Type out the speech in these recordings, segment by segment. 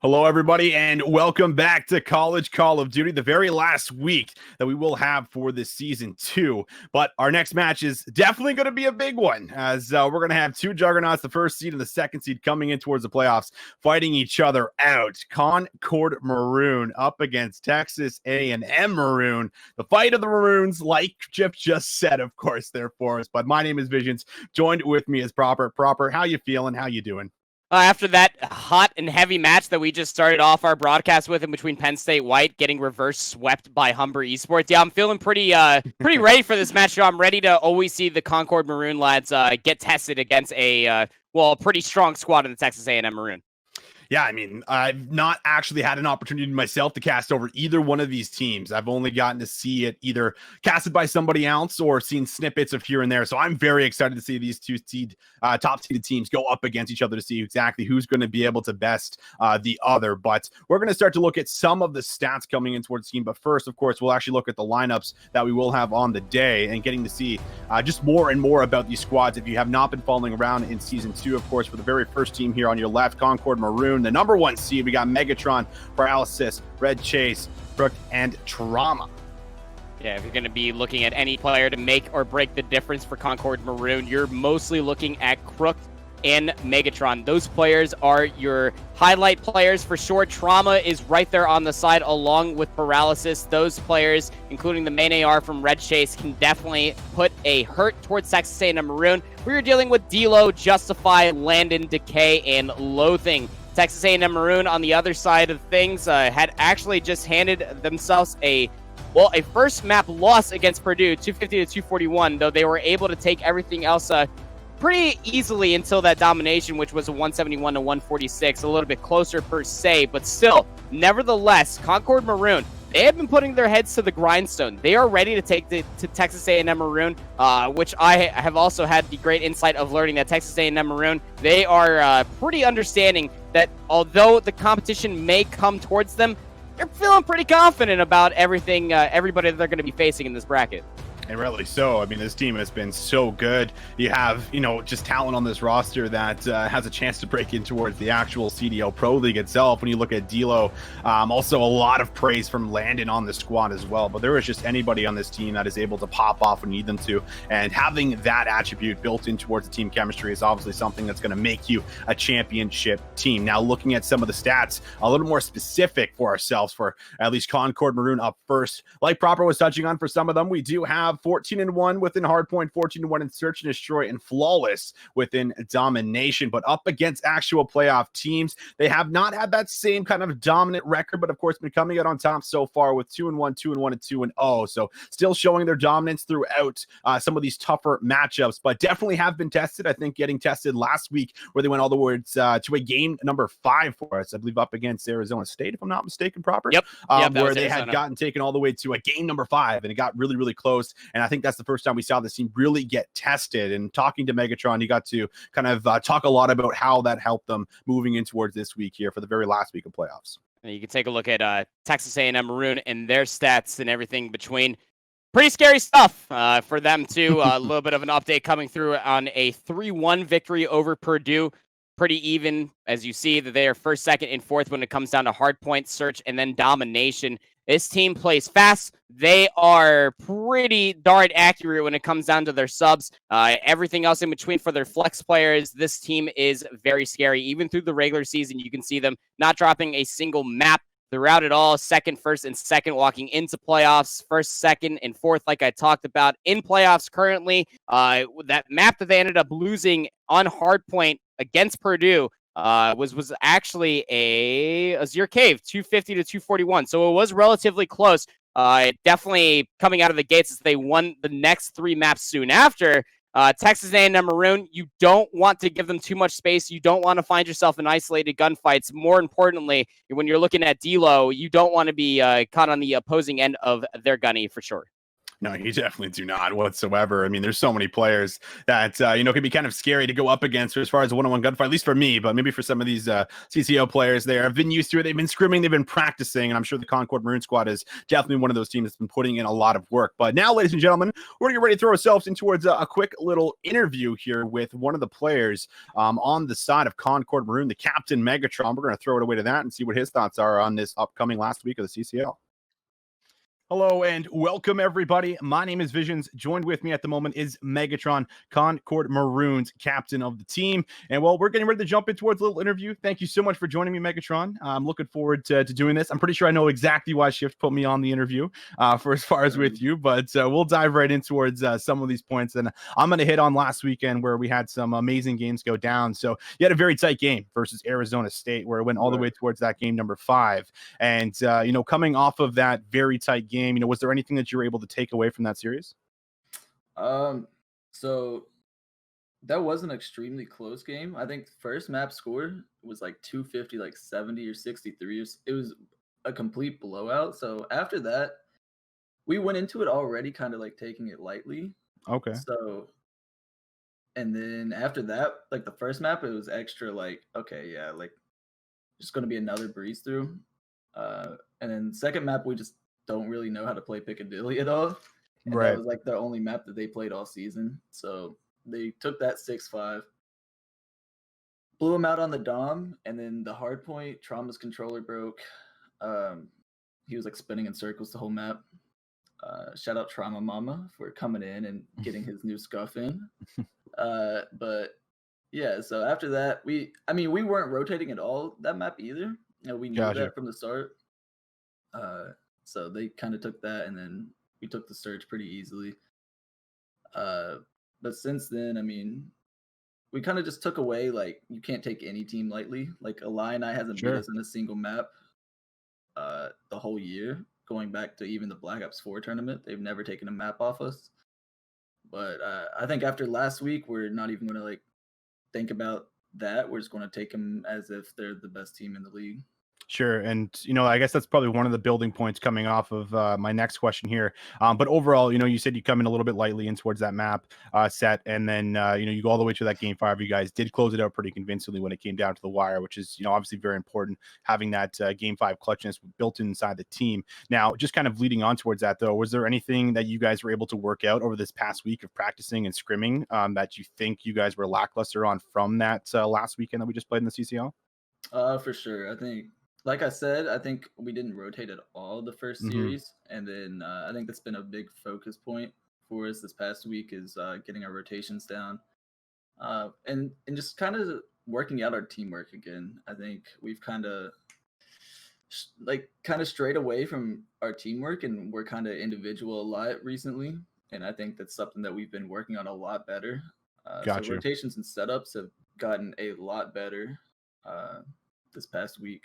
Hello, everybody, and welcome back to College Call of Duty, the very last week that we will have for this season 2. But our next match is definitely going to be a big one, as we're going to have two juggernauts, the first seed and the second seed, coming in towards the playoffs, fighting each other out. Concord Maroon up against Texas A&M Maroon. The fight of the Maroons, like Chip just said, of course, they're for us. But my name is Visions. Joined with me is Proper. Proper, how you feeling? How you doing? After that hot and heavy match that we just started off our broadcast with in between Penn State White getting reverse swept by Humber Esports, yeah, I'm feeling pretty ready for this match. I'm ready to always see the Concord Maroon lads get tested against a pretty strong squad in the Texas A&M Maroon. Yeah, I mean, I've not actually had an opportunity myself to cast over either one of these teams. I've only gotten to see it either casted by somebody else or seen snippets of here and there. So I'm very excited to see these two top-seeded teams go up against each other to see exactly who's going to be able to best the other. But we're going to start to look at some of the stats coming in towards the team. But first, of course, we'll actually look at the lineups that we will have on the day and getting to see just more and more about these squads. If you have not been following around in Season 2, of course, for the very first team here on your left, Concord Maroon, the number 1 seed, we got Megatron, Paralysis, Red Chase, Crook, and Trauma. Yeah, if you're going to be looking at any player to make or break the difference for Concord Maroon, you're mostly looking at Crook and Megatron. Those players are your highlight players for sure. Trauma is right there on the side along with Paralysis. Those players, including the main AR from Red Chase, can definitely put a hurt towards Texas A&M Maroon. We are dealing with D-Lo, Justify, Landon, Decay, and Loathing. Texas A&M Maroon, on the other side of things, had actually just handed themselves a first map loss against Purdue, 250 to 241, though they were able to take everything else pretty easily until that domination, which was a 171 to 146, a little bit closer per se, but still, nevertheless, Concord Maroon, they have been putting their heads to the grindstone. They are ready to take to Texas A&M Maroon, which I have also had the great insight of learning that Texas A&M Maroon, they are pretty understanding that although the competition may come towards them, they're feeling pretty confident about everything, everybody that they're going to be facing in this bracket. And really so. I mean, this team has been so good. You have, just talent on this roster that has a chance to break in towards the actual CDL Pro League itself. When you look at D-Lo, also a lot of praise from Landon on the squad as well. But there is just anybody on this team that is able to pop off when you need them to. And having that attribute built in towards the team chemistry is obviously something that's going to make you a championship team. Now, looking at some of the stats, a little more specific for ourselves, for at least Concord Maroon up first. Like Proper was touching on, for some of them, we do have 14-1 within Hardpoint, 14-1 in Search and Destroy, and Flawless within Domination. But up against actual playoff teams, they have not had that same kind of dominant record, but of course been coming out on top so far with 2-1, 2-1, and 2-0. So still showing their dominance throughout some of these tougher matchups, but definitely have been tested. I think getting tested last week where they went all the way to a game number 5 for us, I believe up against Arizona State, if I'm not mistaken, Proper. Yep, where they had gotten taken all the way to a game number 5, and it got really, really close. And I think that's the first time we saw this team really get tested. And talking to Megatron, he got to kind of talk a lot about how that helped them moving in towards this week here for the very last week of playoffs. And you can take a look at Texas A&M Maroon and their stats and everything between. Pretty scary stuff for them, too. A little bit of an update coming through on a 3-1 victory over Purdue. Pretty even, as you see, that they are first, second, and fourth when it comes down to Hardpoint, Search, and then Domination. This team plays fast. They are pretty darn accurate when it comes down to their subs. Everything else in between for their flex players, this team is very scary. Even through the regular season, you can see them not dropping a single map throughout it all. Second, first, and second walking into playoffs. First, second, and fourth, like I talked about in playoffs currently. That map that they ended up losing on Hardpoint against Purdue was actually a Azure Cave, 250 to 241. So it was relatively close. Definitely coming out of the gates as they won the next 3 maps soon after. Texas A&M Maroon, you don't want to give them too much space. You don't want to find yourself in isolated gunfights. More importantly, when you're looking at D-Lo, you don't want to be caught on the opposing end of their gunny for sure. No, you definitely do not whatsoever. I mean, there's so many players that can be kind of scary to go up against as far as a one-on-one gunfight, at least for me, but maybe for some of these CCL players there. Have been used to it. They've been scrimming, they've been practicing, and I'm sure the Concord Maroon squad is definitely one of those teams that's been putting in a lot of work. But now, ladies and gentlemen, we're gonna get ready to throw ourselves in towards a quick little interview here with one of the players on the side of Concord Maroon, the captain Megatron. We're gonna throw it away to that and see what his thoughts are on this upcoming last week of the CCL. Hello and welcome, everybody. My name is Visions. Joined with me at the moment is Megatron, Concord Maroon's captain of the team. And well, we're getting ready to jump in towards a little interview. Thank you so much for joining me, Megatron. I'm looking forward to doing this. I'm pretty sure I know exactly why Shift put me on the interview for as far as with you, but we'll dive right in towards some of these points. And I'm going to hit on last weekend where we had some amazing games go down. So you had a very tight game versus Arizona State where it went all the way towards that game number 5. And, coming off of that very tight game, was there anything that you were able to take away from that series? So that was an extremely close game. I think first map score was like 250, like 70 or 63. It was a complete blowout. So after that, we went into it already kind of like taking it lightly. Okay. So, and then after that, like the first map, it was extra like, okay, yeah, like just going to be another breeze through. And then second map, we just don't really know how to play Piccadilly at all. And that was like the only map that they played all season. So they took that 6-5, blew him out on the Dom, and then the hard point, Trauma's controller broke. He was like spinning in circles the whole map. Shout out Trauma Mama for coming in and getting his new scuff in. But yeah, so after that, we weren't rotating at all that map either. We knew that from the start. So they kind of took that, and then we took the Surge pretty easily. But since then, we kind of just took away, like, you can't take any team lightly. Like, Illini hasn't beat us in a single map the whole year, going back to even the Black Ops 4 tournament. They've never taken a map off us. But I think after last week, we're not even going to, like, think about that. We're just going to take them as if they're the best team in the league. Sure. And, I guess that's probably one of the building points coming off of my next question here. But overall, you said you come in a little bit lightly in towards that map set. And then, you go all the way to that game 5. You guys did close it out pretty convincingly when it came down to the wire, which is, obviously very important, having that game 5 clutchness built inside the team. Now, just kind of leading on towards that, though, was there anything that you guys were able to work out over this past week of practicing and scrimming that you think you guys were lackluster on from that last weekend that we just played in the CCL? For sure. I think, like I said, I think we didn't rotate at all the first series. And then I think that's been a big focus point for us this past week is getting our rotations down and just kind of working out our teamwork again. I think we've kind of strayed away from our teamwork, and we're kind of individual a lot recently. And I think that's something that we've been working on a lot better. So rotations and setups have gotten a lot better this past week.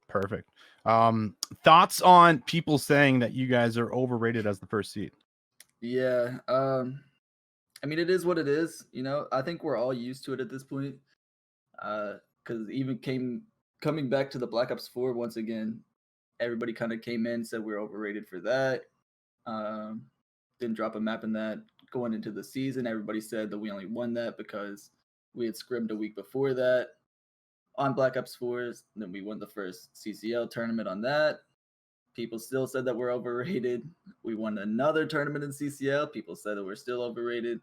Perfect. Thoughts on people saying that you guys are overrated as the first seed? Yeah. It is what it is. I think we're all used to it at this point. Because even coming back to the Black Ops 4 once again, everybody kind of came in, said we're overrated for that. Didn't drop a map in that. Going into the season, everybody said that we only won that because we had scrimmed a week before that on Black Ops 4s. Then we won the first CCL tournament on that. People still said that we're overrated. We won another tournament in CCL. People said that we're still overrated.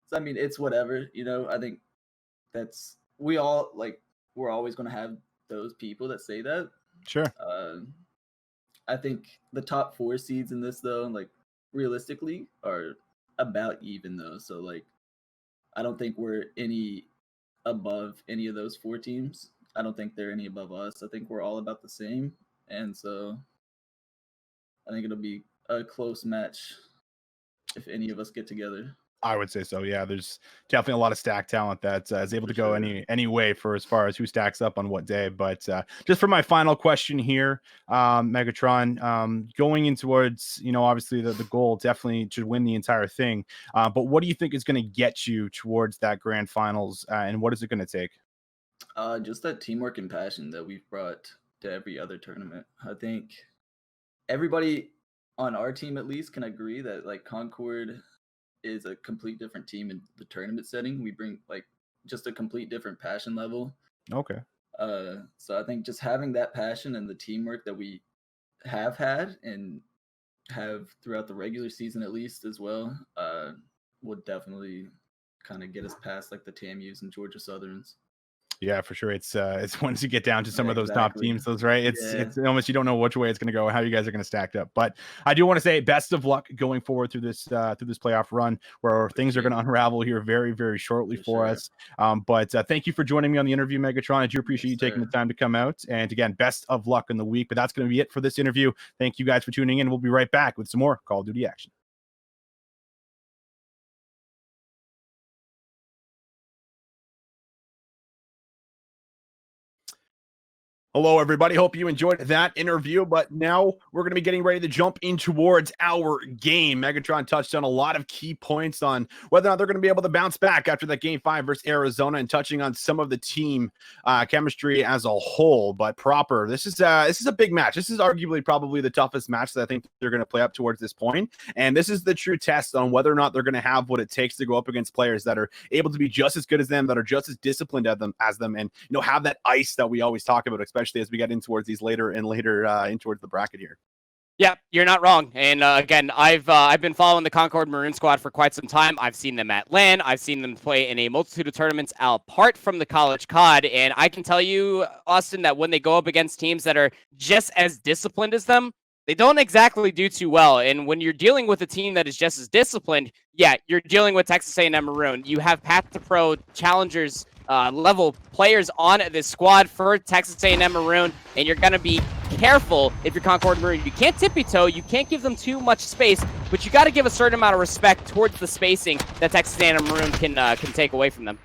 So, it's whatever. I think we're always going to have those people that say that. Sure. I think the top 4 seeds in this, though, like, realistically, are about even, though. So, like, I don't think we're any above any of those 4 teams. I don't think they're any above us. I think we're all about the same. And so I think it'll be a close match if any of us get together. I would say so. Yeah, there's definitely a lot of stack talent that is able to go any way for as far as who stacks up on what day. But just for my final question here, Megatron, going in towards, obviously the goal definitely to win the entire thing. But what do you think is going to get you towards that grand finals, and what is it going to take? Just that teamwork and passion that we've brought to every other tournament. I think everybody on our team at least, can agree that like Concord is a complete different team in the tournament setting. We bring like just a complete different passion level. Okay. So I think just having that passion and the teamwork that we have had and have throughout the regular season at least as well, would definitely kind of get us past like the TAMUs and Georgia Southerns. Yeah, for sure. It's once you get down to some of those top Exactly. teams, those right. It's Yeah. it's almost you don't know which way it's going to go, how you guys are going to stack up. But I do want to say best of luck going forward through this playoff run, where things are going to unravel here very, very shortly for us. But thank you for joining me on the interview, Megatron. I do appreciate you taking the time to come out. And again, best of luck in the week. But that's going to be it for this interview. Thank you guys for tuning in. We'll be right back with some more Call of Duty action. Hello, everybody. Hope you enjoyed that interview, but now we're going to be getting ready to jump in towards our game. Megatron touched on a lot of key points on whether or not they're going to be able to bounce back after that Game 5 versus Arizona and touching on some of the team chemistry as a whole. But proper, this is a big match. This is arguably probably the toughest match that I think they're going to play up towards this point. And this is the true test on whether or not they're going to have what it takes to go up against players that are able to be just as good as them, that are just as disciplined as them, and have that ice that we always talk about, especially as we get in towards these later in towards the bracket here. Yeah, you're not wrong. And again, I've been following the Concord Maroon squad for quite some time. I've seen them at LAN. I've seen them play in a multitude of tournaments apart from the college COD. And I can tell you, Austin, that when they go up against teams that are just as disciplined as them, they don't exactly do too well. And when you're dealing with a team that is just as disciplined, yeah, you're dealing with Texas A&M Maroon. You have Path to Pro challengers level players on this squad for Texas A&M Maroon, and you're going to be careful if you're Concord Maroon. You can't tippy-toe, you can't give them too much space, but you got to give a certain amount of respect towards the spacing that Texas A&M Maroon can take away from them.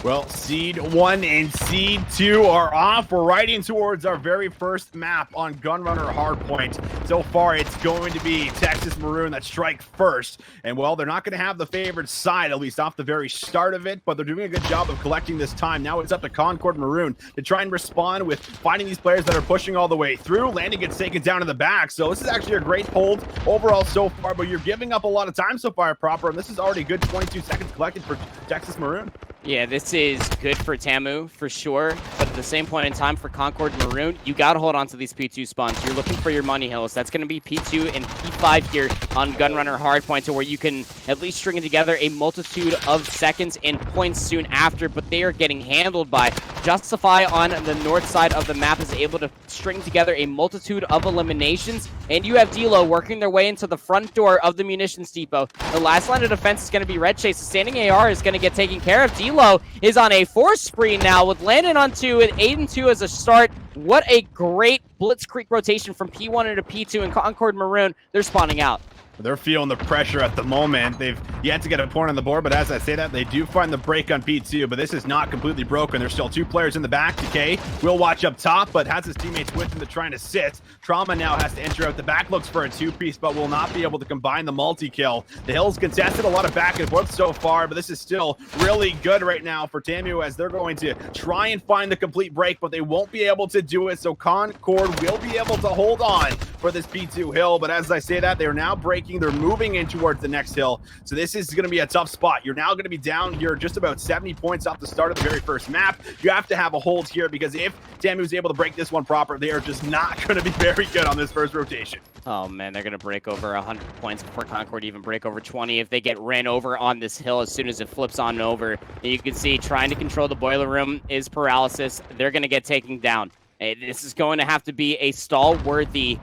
Well, Seed 1 and Seed 2 are off. We're right in towards our very first map on Gunrunner Hardpoint. So far, it's going to be Texas Maroon that strike first. And, well, they're not going to have the favored side, at least off the very start of it, but they're doing a good job of collecting this time. Now it's up to Concord Maroon to try and respond with finding these players that are pushing all the way through. Landing gets taken down in the back, so this is actually a great hold overall so far, but you're giving up a lot of time so far, Proper, and this is already good 22 seconds collected for Texas Maroon. Yeah, this is good for TAMU for sure, but at the same point in time for Concord Maroon, you got to hold on to these P2 spawns. You're looking for your money hills. That's going to be P2 and P5 here on Gunrunner Hardpoint, to where you can at least string together a multitude of seconds and points soon after, but they are getting handled by Justify on the north side of the map is able to string together a multitude of eliminations, and you have D-Lo working their way into the front door of the munitions depot. The last line of defense is going to be Red Chase. The standing AR is going to get taken care of. D-Lo is on a force spree now with Landon on 2 and Aiden 2 as a start. What a great blitzkrieg rotation from P1 into P2, and Concord Maroon, they're spawning out. They're feeling the pressure at the moment. They've yet to get a point on the board, but as I say that, they do find the break on P2, but this is not completely broken. There's still 2 players in the back. Decay will watch up top, but has his teammates with him to trying to sit. Trauma now has to enter out the back, looks for a 2-piece, but will not be able to combine the multi-kill. The Hills contested a lot of back and forth so far, but this is still really good right now for TAMU, as they're going to try and find the complete break, but they won't be able to do it, so Concord will be able to hold on for this P2 hill, but as I say that, they are now breaking. They're moving in towards the next hill, so this is going to be a tough spot. You're now going to be down here just about 70 points off the start of the very first map. You have to have a hold here, because if TAMU is able to break this one proper, they are just not going to be very good on this first rotation. Oh man, they're going to break over 100 points before Concord even break over 20 if they get ran over on this hill as soon as it flips on over. And you can see trying to control the boiler room is paralysis. They're going to get taken down. This is going to have to be a stall-worthy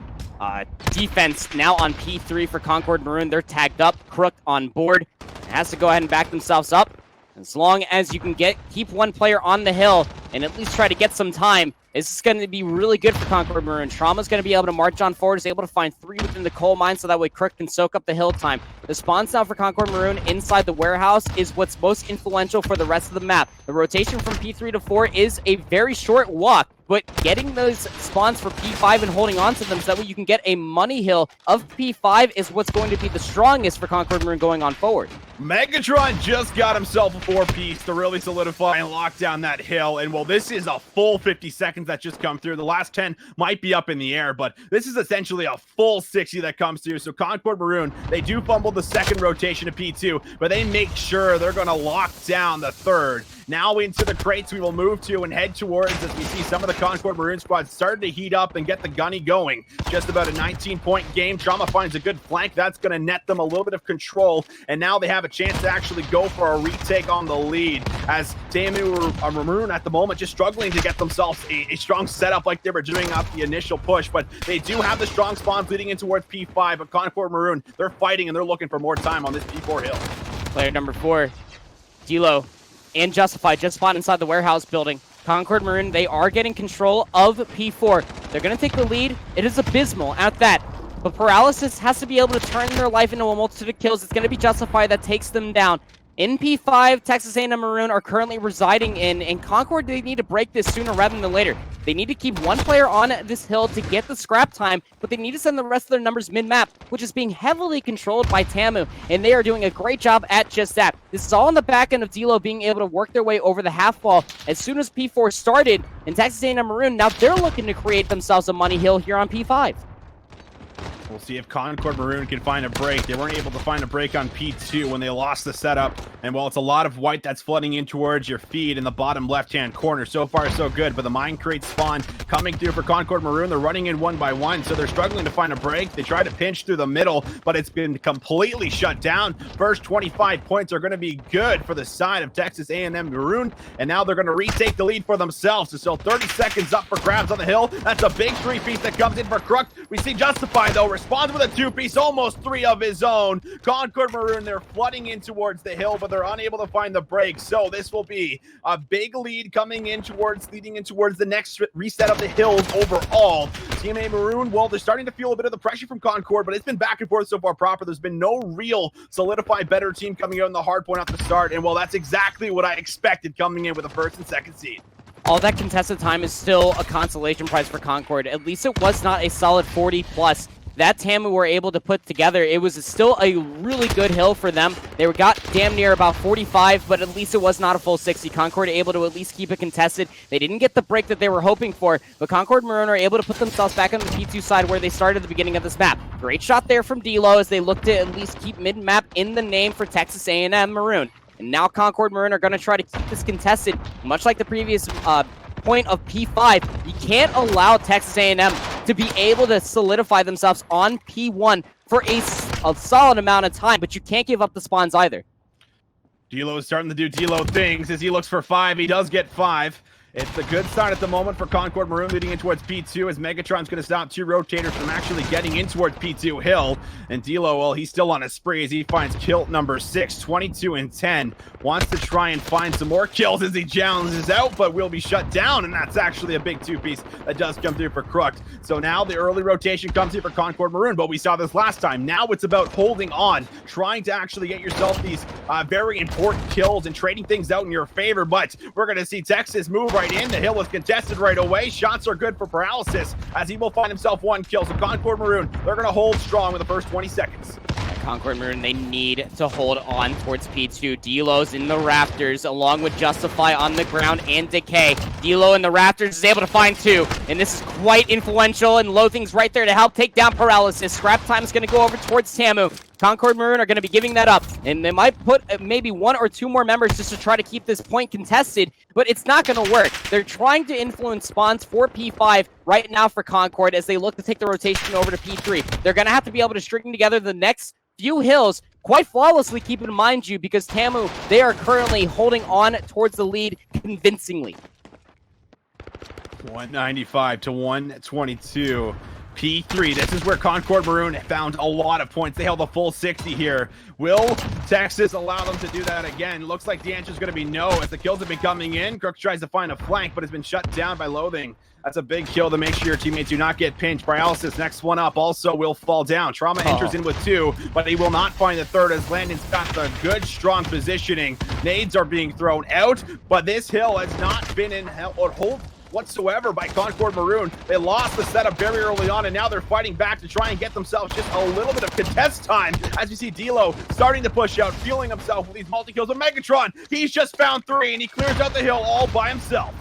defense now on P3 for Concord Maroon. They're tagged up. Crook on board. Has to go ahead and back themselves up. As long as you can keep one player on the hill and at least try to get some time, this is going to be really good for Concord Maroon. Trauma's going to be able to march on forward, is able to find 3 within the coal mine, so that way Crook can soak up the hill time. The spawns now for Concord Maroon inside the warehouse is what's most influential for the rest of the map. The rotation from P3 to 4 is a very short walk, but getting those spawns for P5 and holding on to them so that way you can get a money hill of P5 is what's going to be the strongest for Concord Maroon going on forward. Megatron just got himself a 4-piece to really solidify and lock down that hill. And well, this is a full 50 seconds that just come through. The last 10 might be up in the air, but this is essentially a full 60 that comes through. So Concord Maroon, they do fumble the second rotation to P2, but they make sure they're going to lock down the third. Now into the crates we will move to and head towards as we see some of the Concord Maroon squad starting to heat up and get the gunny going. Just about a 19-point game. Trauma finds a good flank. That's going to net them a little bit of control. And now they have a chance to actually go for a retake on the lead as Maroon at the moment just struggling to get themselves a strong setup like they were doing off the initial push. But they do have the strong spawns leading in towards P5. But Concord Maroon, they're fighting and they're looking for more time on this P4 hill. Player number 4, Dilo and Justify just spawned inside the warehouse building. Concord Maroon, they are getting control of P4. They're going to take the lead. It is abysmal at that. But Paralysis has to be able to turn their life into a multitude of kills. It's going to be Justify that takes them down. In P5, Texas A&M Maroon are currently residing in, and Concord, they need to break this sooner rather than later. They need to keep one player on this hill to get the scrap time, but they need to send the rest of their numbers mid-map, which is being heavily controlled by Tamu, and they are doing a great job at just that. This is all on the back end of Dilo being able to work their way over the half wall. As soon as P4 started, and Texas A&M Maroon, now they're looking to create themselves a money hill here on P5. We'll see if Concord Maroon can find a break. They weren't able to find a break on P2 when they lost the setup. And while it's a lot of white that's flooding in towards your feed in the bottom left-hand corner, so far so good. But the mine crate spawn coming through for Concord Maroon. They're running in one by one, so they're struggling to find a break. They try to pinch through the middle, but it's been completely shut down. First 25 points are going to be good for the side of Texas A&M Maroon. And now they're going to retake the lead for themselves. So still 30 seconds up for grabs on the hill. That's a big 3-piece that comes in for Crook. We see Justify, though, responds with a 2-piece, almost 3 of his own. Concord Maroon, they're flooding in towards the hill, but they're unable to find the break. So this will be a big lead coming in towards, leading in towards the next reset of the hills overall. Team A Maroon, well, they're starting to feel a bit of the pressure from Concord, but it's been back and forth so far proper. There's been no real solidified better team coming out in the hard point at the start. And well, that's exactly what I expected coming in with the first and second seed. All that contested time is still a consolation prize for Concord. At least it was not a solid 40+. That Tamu were able to put together, it was still a really good hill for them. They got damn near about 45, but at least it was not a full 60. Concord able to at least keep it contested. They didn't get the break that they were hoping for, but Concord Maroon are able to put themselves back on the P2 side where they started at the beginning of this map. Great shot there from Dilo as they look to at least keep mid-map in the name for Texas A&M Maroon. And now Concord Maroon are going to try to keep this contested, much like the previous point of P5. You can't allow Texas A&M to be able to solidify themselves on P1 for a solid amount of time, but you can't give up the spawns either. Dilo is starting to do Dilo things as he looks for 5. He does get 5. It's a good start at the moment for Concord Maroon leading in towards P2 as Megatron's going to stop 2 rotators from actually getting in towards P2 hill. And Dilo, well, he's still on a spree as he finds kill number 6, 22 and 10. Wants to try and find some more kills as he challenges out, but will be shut down. And that's actually a big 2-piece that does come through for Crook. So now the early rotation comes here for Concord Maroon, but we saw this last time. Now it's about holding on, trying to actually get yourself these very important kills and trading things out in your favor. But we're going to see Texas move right in. The hill was contested right away. Shots are good for Paralysis as he will find himself 1 kill. So Concord Maroon, they're going to hold strong with the first 20 seconds. Concord Maroon, they need to hold on towards P2. Dilo's in the rafters along with Justify on the ground and Decay. Dilo in the rafters is able to find 2, and this is quite influential, and Loathing's right there to help take down Paralysis. Scrap time is going to go over towards Tamu. Concord Maroon are going to be giving that up, and they might put maybe 1 or 2 more members just to try to keep this point contested, but it's not going to work. They're trying to influence spawns for P5 right now for Concord as they look to take the rotation over to P3. They're going to have to be able to string together the next few hills quite flawlessly, keep in mind you, because Tamu, they are currently holding on towards the lead convincingly. 195 to 122. P3, this is where Concord Maroon found a lot of points. They held a full 60 here. Will Texas allow them to do that again? Looks like the answer is going to be no as the kills have been coming in. Crooks tries to find a flank, but has been shut down by Loathing. That's a big kill to make sure your teammates do not get pinched. Paralysis, next one up, also will fall down. Trauma enters in with 2, but he will not find the third as Landon's got the good, strong positioning. Nades are being thrown out, but this hill has not been in hold whatsoever by Concord Maroon. They lost the setup very early on, and now they're fighting back to try and get themselves just a little bit of contest time. As you see D'Lo starting to push out, fueling himself with these multi-kills. But Megatron, he's just found 3, and he clears out the hill all by himself.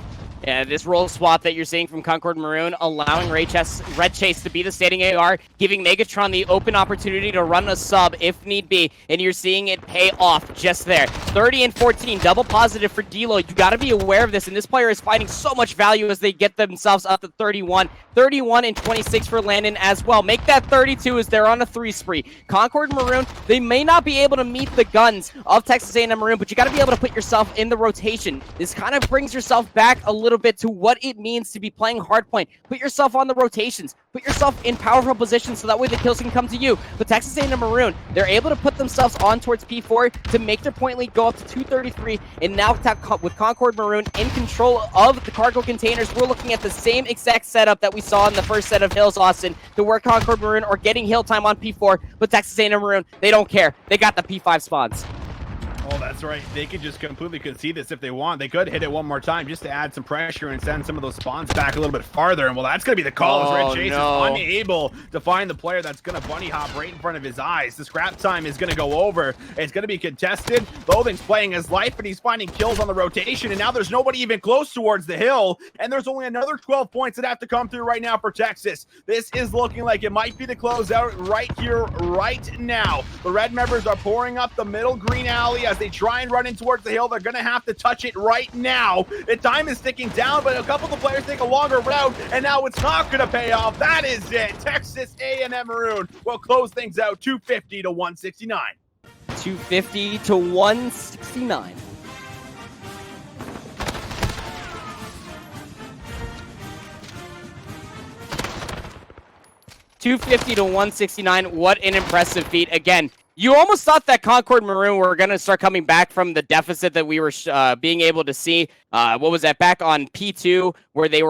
Yeah, this role swap that you're seeing from Concord Maroon, allowing Red Chase to be the standing AR, giving Megatron the open opportunity to run a sub if need be, and you're seeing it pay off just there. 30 and 14, double positive for D'Lo. You got to be aware of this, and this player is finding so much value as they get themselves up to 31. 31 and 26 for Landon as well. Make that 32 as they're on a 3 spree. Concord Maroon, they may not be able to meet the guns of Texas A&M Maroon, but you got to be able to put yourself in the rotation. This kind of brings yourself back a little bit to what it means to be playing hardpoint. Put yourself on the rotations. Put yourself in powerful positions so that way the kills can come to you. But Texas A&M Maroon, they're able to put themselves on towards P4 to make their point lead go up to 233. And now with Concord Maroon in control of the cargo containers, we're looking at the same exact setup that we saw in the first set of Hills, Austin, to where Concord Maroon are getting hill time on P4. But Texas A&M Maroon, they don't care. They got the P5 spawns. Oh, that's right. They could just completely concede this if they want. They could hit it one more time just to add some pressure and send some of those spawns back a little bit farther. And well, that's going to be the call as Red Chase is unable to find the player that's going to bunny hop right in front of his eyes. The scrap time is going to go over. It's going to be contested. Loathing's playing his life, and he's finding kills on the rotation. And now there's nobody even close towards the hill. And there's only another 12 points that have to come through right now for Texas. This is looking like it might be the closeout right here, right now. The red members are pouring up the middle green alley as they try and run in towards the hill. They're going to have to touch it right now. The time is ticking down, but a couple of the players take a longer route, and now it's not going to pay off. That is it. Texas A&M Maroon will close things out 250 to 169. 250 to 169. $250 to 169. What an impressive feat. Again, you almost thought that Concord Maroon were going to start coming back from the deficit that we were being able to see. What was that, back on P2, where they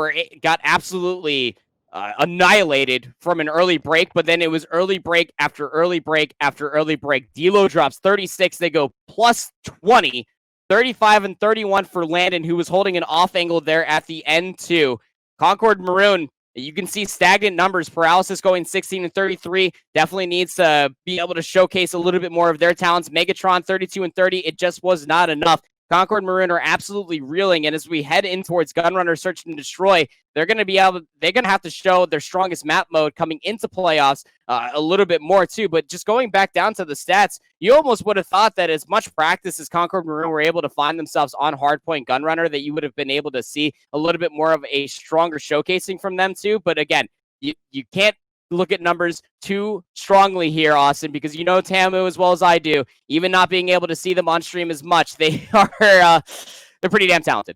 got absolutely annihilated from an early break, but then it was early break after early break after early break. D'Lo drops 36. They go plus 20. 35 and 31 for Landon, who was holding an off angle there at the end too. Concord Maroon, you can see stagnant numbers. Paralysis going 16 and 33. Definitely needs to be able to showcase a little bit more of their talents. Megatron 32 and 30. It just was not enough. Concord Maroon are absolutely reeling, and as we head in towards Gunrunner Search and Destroy, they're going to have to show their strongest map mode coming into playoffs a little bit more too. But just going back down to the stats, you almost would have thought that as much practice as Concord Maroon were able to find themselves on hardpoint Gunrunner, that you would have been able to see a little bit more of a stronger showcasing from them too. But again, you can't look at numbers too strongly here, Austin, because you know Tamu as well as I do. Even not being able to see them on stream as much, they are they're pretty damn talented.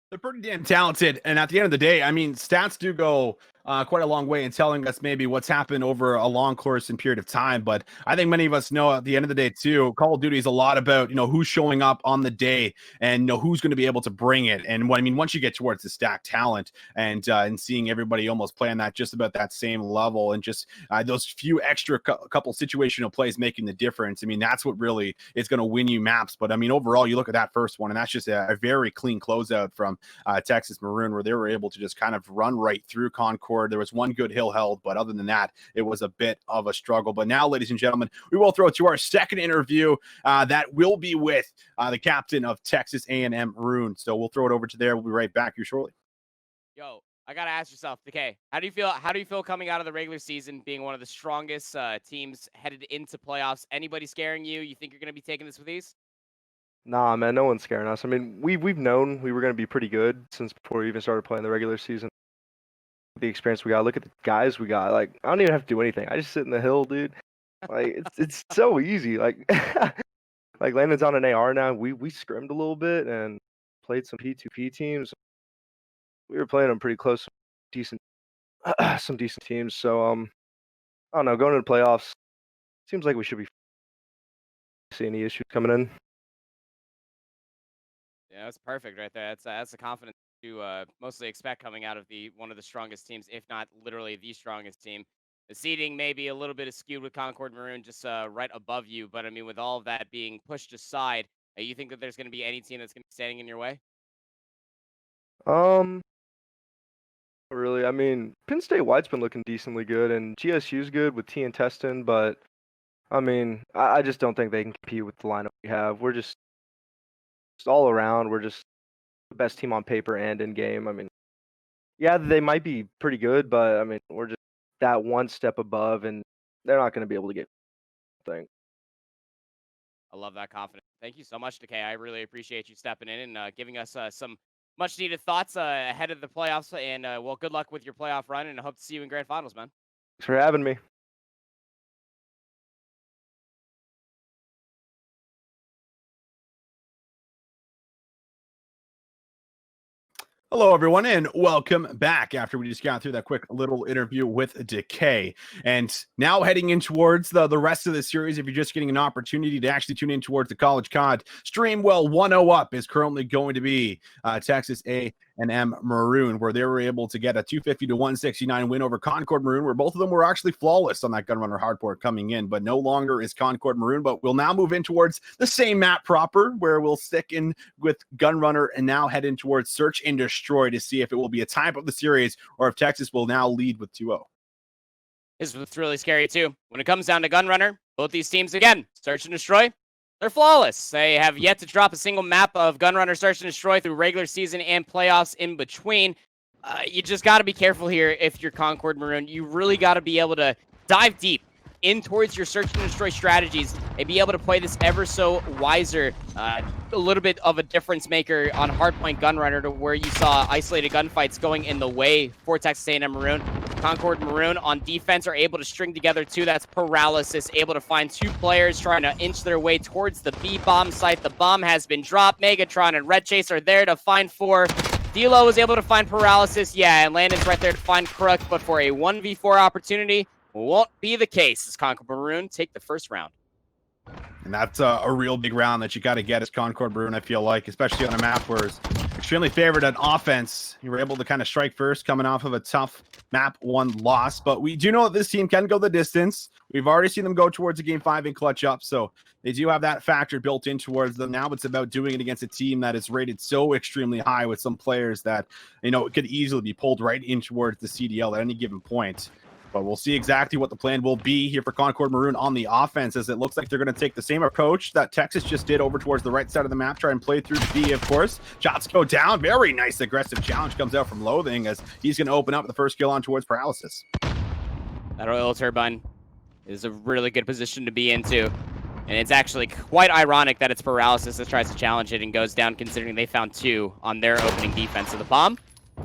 They're pretty damn talented, and at the end of the day, I mean, stats do go quite a long way in telling us maybe what's happened over a long course and period of time. But I think many of us know at the end of the day too, Call of Duty is a lot about, who's showing up on the day and who's going to be able to bring it. And what I mean, once you get towards the stacked talent and seeing everybody almost playing that just about that same level, and just those few extra couple situational plays making the difference. I mean, that's what really is going to win you maps. But I mean, overall, you look at that first one, and that's just a very clean closeout from Texas Maroon, where they were able to just kind of run right through Concord. There was one good hill held, but other than that, it was a bit of a struggle. But now, ladies and gentlemen, we will throw to our second interview that will be with the captain of Texas A&M Maroon. So we'll throw it over to there. We'll be right back here shortly. Yo, I gotta ask yourself, okay, how do you feel? How do you feel coming out of the regular season, being one of the strongest teams headed into playoffs? Anybody scaring you? You think you're gonna be taking this with ease? Nah, man, no one's scaring us. I mean, we've known we were going to be pretty good since before we even started playing the regular season. The experience we got, look at the guys we got. Like, I don't even have to do anything. I just sit in the hill, dude. Like, it's so easy. Like, like Landon's on an AR now. We scrimmed a little bit and played some P2P teams. We were playing them pretty close, decent, some decent teams. So, I don't know. Going into the playoffs, seems like we should be see any issues coming in. Yeah, that's perfect right there. That's the confidence you mostly expect coming out of one of the strongest teams, if not literally the strongest team. The seeding may be a little bit skewed with Concord Maroon just right above you, but I mean, with all of that being pushed aside, you think that there's going to be any team that's going to be standing in your way? really. I mean, Penn State White's been looking decently good, and GSU's good with T and Teston, but I mean, I just don't think they can compete with the lineup we have. We're just all around. We're just the best team on paper and in game. I mean, yeah, they might be pretty good, but I mean, we're just that one step above, and they're not going to be able to get. I think. I love that confidence. Thank you so much, Decay. I really appreciate you stepping in and giving us some much needed thoughts ahead of the playoffs. And well, good luck with your playoff run, and I hope to see you in grand finals, man. Thanks for having me. Hello, everyone, and welcome back after we just got through that quick little interview with Decay. And now heading in towards the rest of the series, if you're just getting an opportunity to actually tune in towards the College COD stream, well, 1-0 up is currently going to be Texas A&M Maroon, where they were able to get a 250-169 win over Concord Maroon, where both of them were actually flawless on that Gunrunner hardport coming in, but no longer is Concord Maroon. But we'll now move in towards the same map proper, where we'll stick in with Gunrunner and now head in towards Search and Destroy to see if it will be a tie of the series or if Texas will now lead with 2-0. This was really scary, too. When it comes down to Gunrunner, both these teams, again, Search and Destroy, they're flawless. They have yet to drop a single map of Gunrunner Search and Destroy through regular season and playoffs in between. You just got to be careful here if you're Concord Maroon. You really got to be able to dive deep in towards your Search and Destroy strategies and be able to play this ever so wiser, a little bit of a difference maker on hardpoint Gunrunner to where you saw isolated gunfights going in the way for Texas A&M Maroon. Concord Maroon on defense are able to string together two. That's Paralysis, able to find two players trying to inch their way towards the B bomb site. The bomb has been dropped. Megatron and Red Chase are there to find four. D-Lo was able to find Paralysis, yeah, and Landon's right there to find Crook, but for a 1v4 opportunity, won't be the case as Concord Maroon take the first round. And that's a real big round that you got to get as Concord Maroon, I feel like, especially on a map where it's extremely favored on offense. You were able to kind of strike first coming off of a tough map 1 loss, but we do know that this team can go the distance. We've already seen them go towards a game 5 and clutch up, so they do have that factor built in towards them. Now it's about doing it against a team that is rated so extremely high with some players that, you know, it could easily be pulled right in towards the CDL at any given point. But we'll see exactly what the plan will be here for Concord Maroon on the offense, as it looks like they're going to take the same approach that Texas just did over towards the right side of the map, try and play through B, of course. Shots go down. Very nice aggressive challenge comes out from Loathing, as he's going to open up the first kill on towards Paralysis. That oil turbine is a really good position to be into. And it's actually quite ironic that it's Paralysis that tries to challenge it and goes down, considering they found two on their opening defense of the bomb.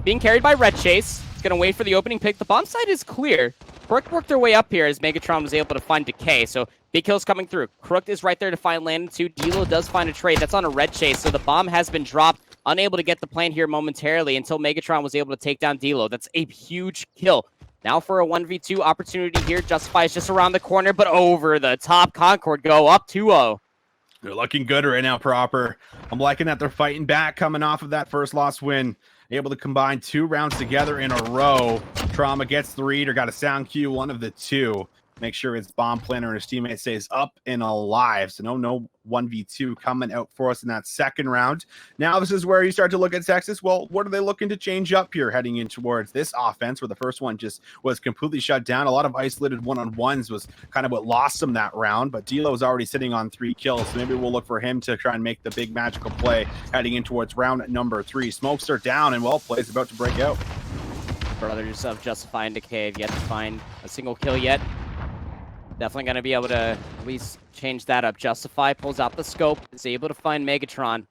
Being carried by Red Chase. It's going to wait for the opening pick. The bomb side is clear. Crook worked their way up here as Megatron was able to find Decay. So big kills coming through. Crook is right there to find Landon too. D-Lo does find a trade. That's on a Red Chase. So the bomb has been dropped. Unable to get the plant here momentarily until Megatron was able to take down D-Lo. That's a huge kill. Now for a 1v2 opportunity here. Justify is just around the corner, but over the top. Concord go up 2-0. They're looking good right now, proper. I'm liking that they're fighting back coming off of that first loss win. Able to combine 2 rounds together in a row. Trauma gets the read or got a sound cue, one of the two. Make sure his bomb planner and his teammate stays up and alive. So no 1v2 coming out for us in that second round. Now this is where you start to look at Texas. Well, what are they looking to change up here heading in towards this offense, where the first one just was completely shut down? A lot of isolated one-on-ones was kind of what lost them that round, but D-Lo is already sitting on 3 kills. So maybe we'll look for him to try and make the big magical play heading in towards round number 3. Smokes are down and well plays about to break out. Brothers of Justify and Decay have yet to find a single kill yet. Definitely going to be able to at least change that up. Justify pulls out the scope, is able to find Megatron.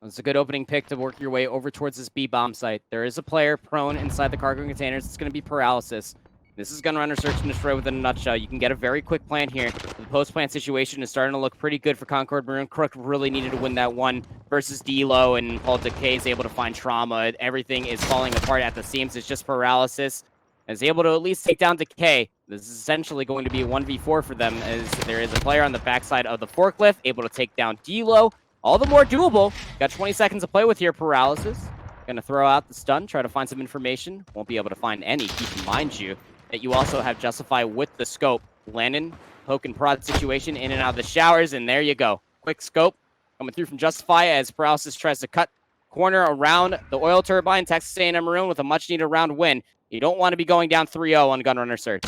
It's a good opening pick to work your way over towards this B-bomb site. There is a player prone inside the cargo containers. It's going to be Paralysis. This is Gunrunner Search and Destroy within a nutshell. You can get a very quick plan here. The post-plant situation is starting to look pretty good for Concord Maroon. Crook really needed to win that one versus D-Lo, and Paul Decay is able to find Trauma. Everything is falling apart at the seams. It's just Paralysis. And is able to at least take down Decay. This is essentially going to be a 1v4 for them, as there is a player on the backside of the forklift able to take down D-Lo. All the more doable. Got 20 seconds to play with here, Paralysis. Gonna throw out the stun, try to find some information. Won't be able to find any. Keep in mind you that you also have Justify with the scope. Landon, poke and prod situation, in and out of the showers, and there you go. Quick scope coming through from Justify as Paralysis tries to cut corner around the oil turbine. Texas A&M Maroon with a much-needed round win. You don't want to be going down 3-0 on Gunrunner Search.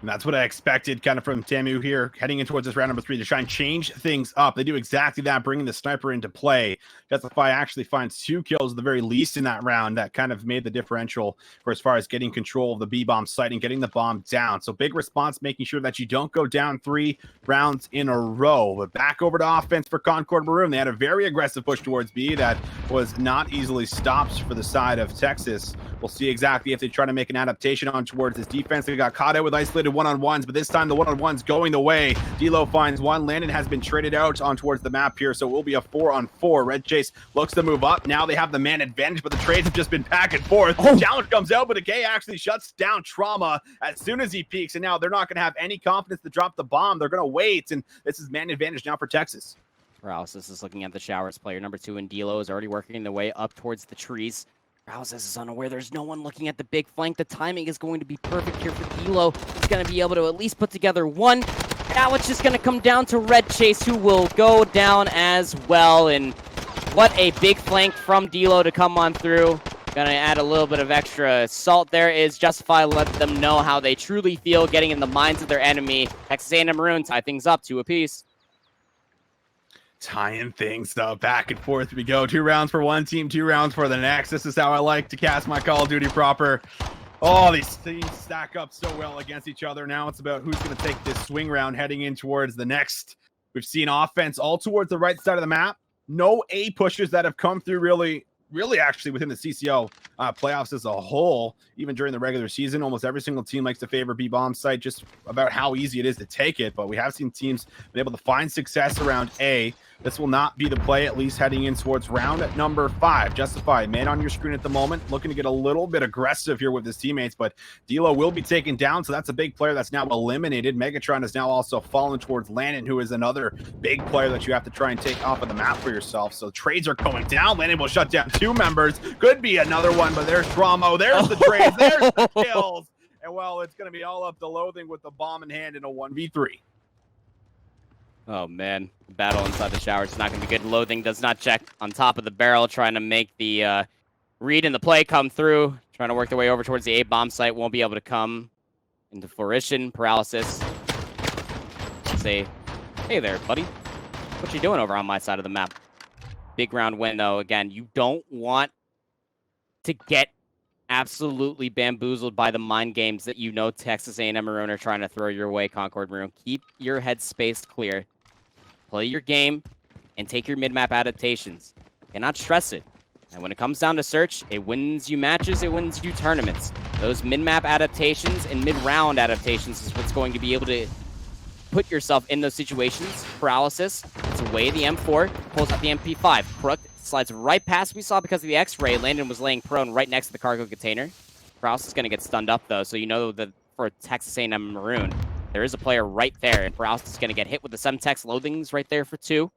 And that's what I expected kind of from Tamu here, heading in towards this round number 3 to try and change things up. They do exactly that, bringing the sniper into play. Justify actually finds 2 kills at the very least in that round. That kind of made the differential for as far as getting control of the B-bomb site and getting the bomb down. So big response, making sure that you don't go down 3 rounds in a row. But back over to offense for Concord Maroon. They had a very aggressive push towards B that was not easily stopped for the side of Texas. We'll see exactly if they try to make an adaptation on towards this defense. They got caught out with isolated one-on-ones, but this time the one-on-ones going the way. D'Lo finds one. Landon has been traded out on towards the map here, so it will be a 4-on-4. Red Chase looks to move up. Now they have the man advantage, but the trades have just been back and forth. Challenge comes out, but Decay actually shuts down Trauma as soon as he peeks, and now they're not going to have any confidence to drop the bomb. They're going to wait, and this is man advantage now for Texas. Paralysis is looking at the showers. Player number 2 in D'Lo is already working their way up towards the trees. Paralysis is unaware. There's no one looking at the big flank. The timing is going to be perfect here for D'Lo. He's going to be able to at least put together one. Now it's just going to come down to Red Chase, who will go down as well. And what a big flank from D'Lo to come on through. Going to add a little bit of extra salt there is Justify. Let them know how they truly feel getting in the minds of their enemy. Texas A&M Maroon tie things up 2 apiece. Tying things up, back and forth we go. 2 rounds for one team, 2 rounds for the next. This is how I like to cast my Call of Duty proper. Oh, these teams stack up so well against each other. Now it's about who's going to take this swing round heading in towards the next. We've seen offense all towards the right side of the map. No A pushes that have come through really actually within the CCL playoffs as a whole. Even during the regular season, almost every single team likes to favor B-bomb site, just about how easy it is to take it. But we have seen teams been able to find success around A. This will not be the play, at least heading in towards round number 5. Justify, man on your screen at the moment, looking to get a little bit aggressive here with his teammates, but D'Lo will be taken down, so that's a big player that's now eliminated. Megatron has now also fallen towards Landon, who is another big player that you have to try and take off of the map for yourself. So trades are going down. Landon will shut down 2 members. Could be another one, but there's Trauma. There's the trades. There's the kills. And, well, it's going to be all up to Loathing with the bomb in hand in a 1v3. Oh, man. Battle inside the shower is not going to be good. Loathing does not check on top of the barrel, trying to make the read and the play come through. Trying to work their way over towards the A-bomb site. Won't be able to come into fruition. Paralysis. Say, hey there, buddy. What you doing over on my side of the map? Big round win, though. Again, you don't want to get absolutely bamboozled by the mind games that you know Texas A&M Maroon are trying to throw your way, Concord Maroon. Keep your head space clear. Play your game and take your mid-map adaptations. Cannot stress it. And when it comes down to search, it wins you matches, it wins you tournaments. Those mid-map adaptations and mid-round adaptations is what's going to be able to put yourself in those situations. Paralysis, it's away the M4, pulls out the MP5. Crook slides right past we saw because of the X-ray. Landon was laying prone right next to the cargo container. Paralysis is going to get stunned up, though, so you know that for Texas A&M Maroon, there is a player right there, and Paralysis is going to get hit with the Semtex. Loathings right there for 2.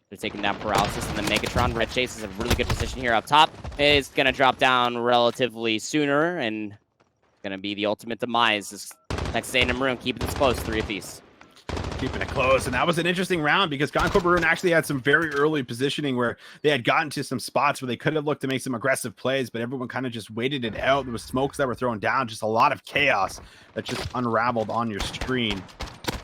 They're taking down Paralysis, and then Megatron. Red Chase is a really good position here up top. Is going to drop down relatively sooner, and going to be the ultimate demise. Is Texas A&M Maroon keeping this close, 3 apiece. Keeping it close, and that was an interesting round because Concord Maroon actually had some very early positioning where they had gotten to some spots where they could have looked to make some aggressive plays, but everyone kind of just waited it out. There was smokes that were thrown down, just a lot of chaos that just unraveled on your screen.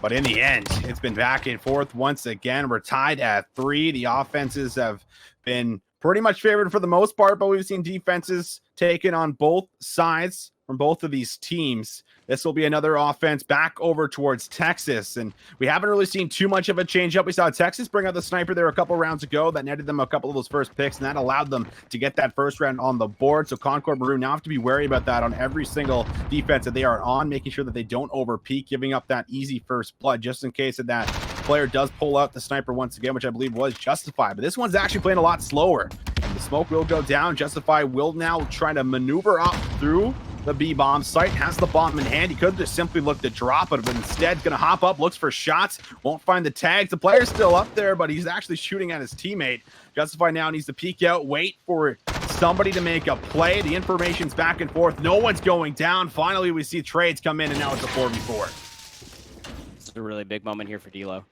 But in the end, it's been back and forth once again. We're tied at 3. The offenses have been pretty much favored for the most part, but we've seen defenses taken on both sides from both of these teams. This will be another offense back over towards Texas, and we haven't really seen too much of a change up. We saw Texas bring out the sniper there a couple rounds ago that netted them a couple of those first picks, and that allowed them to get that first round on the board. So Concord Maroon now have to be wary about that on every single defense that they are on, making sure that they don't overpeak, giving up that easy first blood just in case of that player does pull out the sniper once again, which I believe was Justified. But this one's actually playing a lot slower. And the smoke will go down. Justify will now try to maneuver up through the B-bomb site, has the bomb in hand. He could just simply look to drop it, but instead gonna hop up, looks for shots, won't find the tags. The player's still up there, but he's actually shooting at his teammate. Justify now needs to peek out, wait for somebody to make a play. The information's back and forth. No one's going down. Finally, we see trades come in, and now it's a 4v4. This is a really big moment here for D'Lo.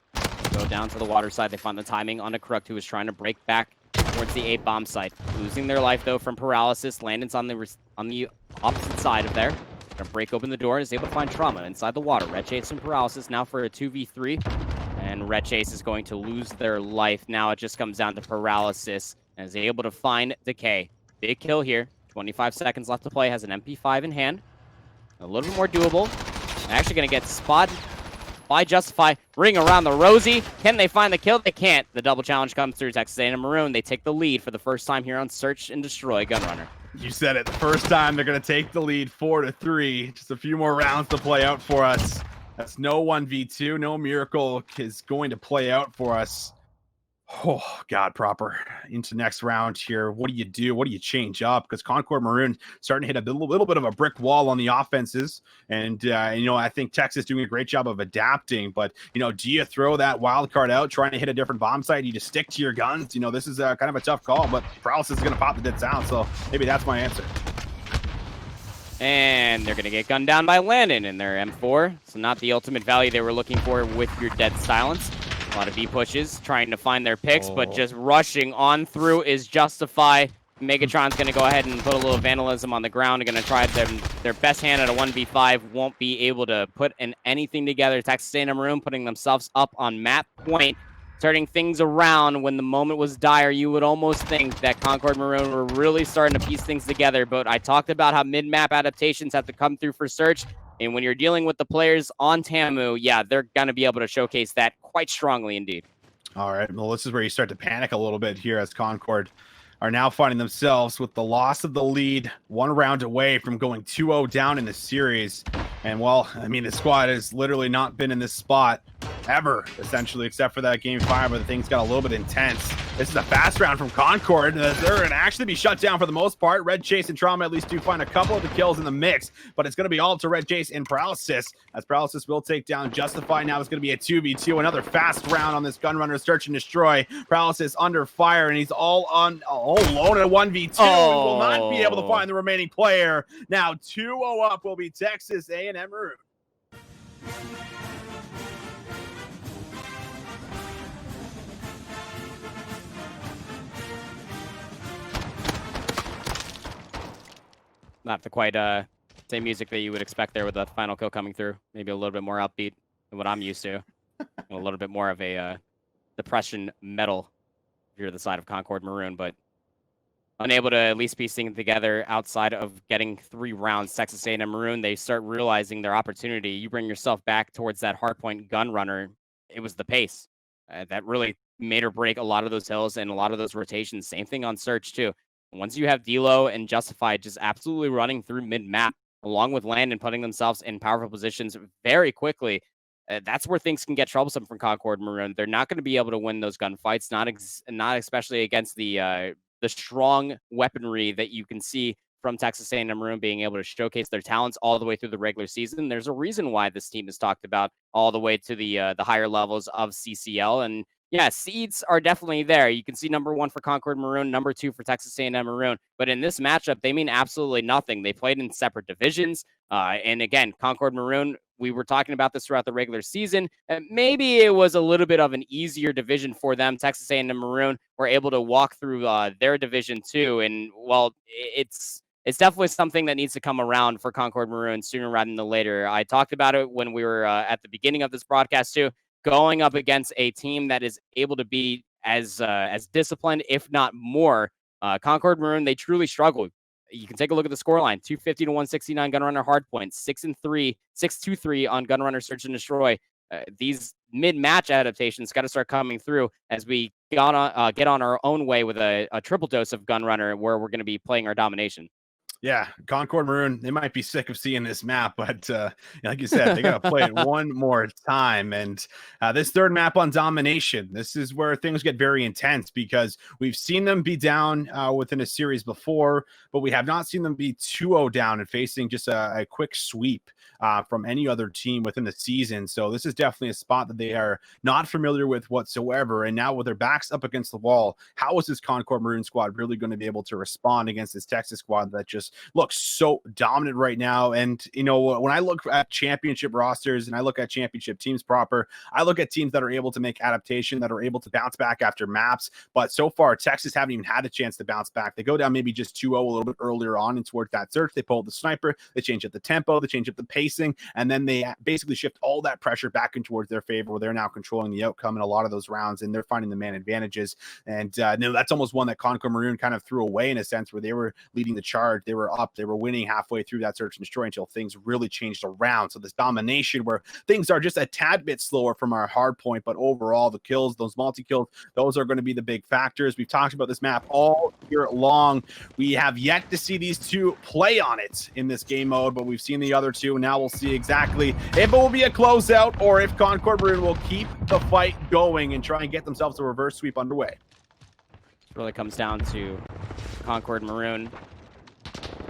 Go down to the water side. They find the timing on a Crook who is trying to break back towards the A bomb site. Losing their life, though, from paralysis. Landon's on the opposite side of there. Gonna break open the door and is able to find Trauma inside the water. Red Chase and Paralysis now for a 2v3. And Red Chase is going to lose their life. Now it just comes down to Paralysis and is able to find Decay. Big kill here. 25 seconds left to play. Has an MP5 in hand. A little bit more doable. Actually going to get spotted by Justify. Ring around the Rosie. Can they find the kill? They can't. The double challenge comes through. Texas A&M Maroon. They take the lead for the first time here on Search and Destroy Gunrunner. You said it. The first time they're going to take the lead 4-3. Just a few more rounds to play out for us. That's no 1v2. No miracle is going to play out for us. Oh, God, proper. Into next round here. What do you do? What do you change up? Because Concord Maroon starting to hit a little bit of a brick wall on the offenses. And, I think Texas doing a great job of adapting. But, do you throw that wild card out, trying to hit a different bomb site? You just stick to your guns? This is kind of a tough call. But Paralysis is going to pop the dead sound. So maybe that's my answer. And they're going to get gunned down by Landon in their M4. So not the ultimate value they were looking for with your dead silence. A lot of B pushes, trying to find their picks, but just rushing on through is Justify. Megatron's going to go ahead and put a little vandalism on the ground. They're going to try their best hand at a 1v5. Won't be able to put anything together. Texas A&M Maroon putting themselves up on map point. Turning things around when the moment was dire. You would almost think that Concord Maroon were really starting to piece things together, but I talked about how mid-map adaptations have to come through for Search, and when you're dealing with the players on Tamu, yeah, they're going to be able to showcase that quite strongly indeed. All right, well, this is where you start to panic a little bit here as Concord are now finding themselves with the loss of the lead, one round away from going 2-0 down in the series. And, well, the squad has literally not been in this spot ever, essentially, except for that game 5 where the things got a little bit intense. This is a fast round from Concord. They're going to actually be shut down for the most part. Red Chase and Trauma at least do find a couple of the kills in the mix, but it's going to be all to Red Chase and Paralysis, as Paralysis will take down Justify. Now it's going to be a 2v2, another fast round on this Gunrunner Search and Destroy. Paralysis under fire, and he's all alone at 1v2. And will not be able to find the remaining player. Now 2-0 up will be Texas A&M Maroon. Not the quite same music that you would expect there with the final kill coming through. Maybe a little bit more upbeat than what I'm used to. A little bit more of a depression metal if you're the side of Concord Maroon, but unable to at least piece things together outside of getting 3 rounds. Texas A&M Maroon, they start realizing their opportunity. You bring yourself back towards that hardpoint gun runner. It was the pace that really made or break a lot of those hills and a lot of those rotations. Same thing on Search too. Once you have D'Lo and Justify just absolutely running through mid-map, along with Landon putting themselves in powerful positions very quickly, that's where things can get troublesome from Concord Maroon. They're not going to be able to win those gunfights, not especially against the strong weaponry that you can see from Texas A&M Maroon being able to showcase their talents all the way through the regular season. There's a reason why this team is talked about all the way to the higher levels of CCL, and yeah, seeds are definitely there. You can see number 1 for Concord Maroon, number 2 for Texas A&M Maroon. But in this matchup, they mean absolutely nothing. They played in separate divisions. And again, Concord Maroon, we were talking about this throughout the regular season. Maybe it was a little bit of an easier division for them. Texas A&M Maroon were able to walk through their division too. And, well, it's definitely something that needs to come around for Concord Maroon sooner rather than later. I talked about it when we were at the beginning of this broadcast too. Going up against a team that is able to be as disciplined, if not more. Concord Maroon, they truly struggle. You can take a look at the scoreline: 250 to 169 Gunrunner hardpoints, 6-2-3 on Gunrunner Search and Destroy. These mid-match adaptations got to start coming through as we get on our own way with a triple dose of Gunrunner, where we're going to be playing our domination. Yeah, Concord Maroon, they might be sick of seeing this map, but like you said, they got to play it one more time. And this third map on domination, this is where things get very intense, because we've seen them be down within a series before, but we have not seen them be 2-0 down and facing just a quick sweep from any other team within the season. So this is definitely a spot that they are not familiar with whatsoever. And now with their backs up against the wall, how is this Concord Maroon squad really going to be able to respond against this Texas squad that just just look so dominant right now. And, you know, when I look at championship rosters and I look at championship teams proper, I look at teams that are able to make adaptation, that are able to bounce back after maps. But so far, Texas haven't even had a chance to bounce back. They go down maybe just 2-0 a little bit earlier on and towards that search. They pull the sniper, they change up the tempo, they change up the pacing, and then they basically shift all that pressure back in towards their favor, where they're now controlling the outcome in a lot of those rounds, and they're finding the man advantages. And that's almost one that Concord Maroon kind of threw away in a sense, where they were leading the charge, they were up, they were winning halfway through that search and destroy until things really changed around. So this domination where things are just a tad bit slower from our hard point, but overall the kills, those multi-kills, those are going to be the big factors. We've talked about this map all year long. We have yet to see these two play on it in this game mode, but we've seen the other two, and now we'll see exactly if it will be a closeout or if Concord Maroon will keep the fight going and try and get themselves a reverse sweep underway. It really comes down to Concord Maroon.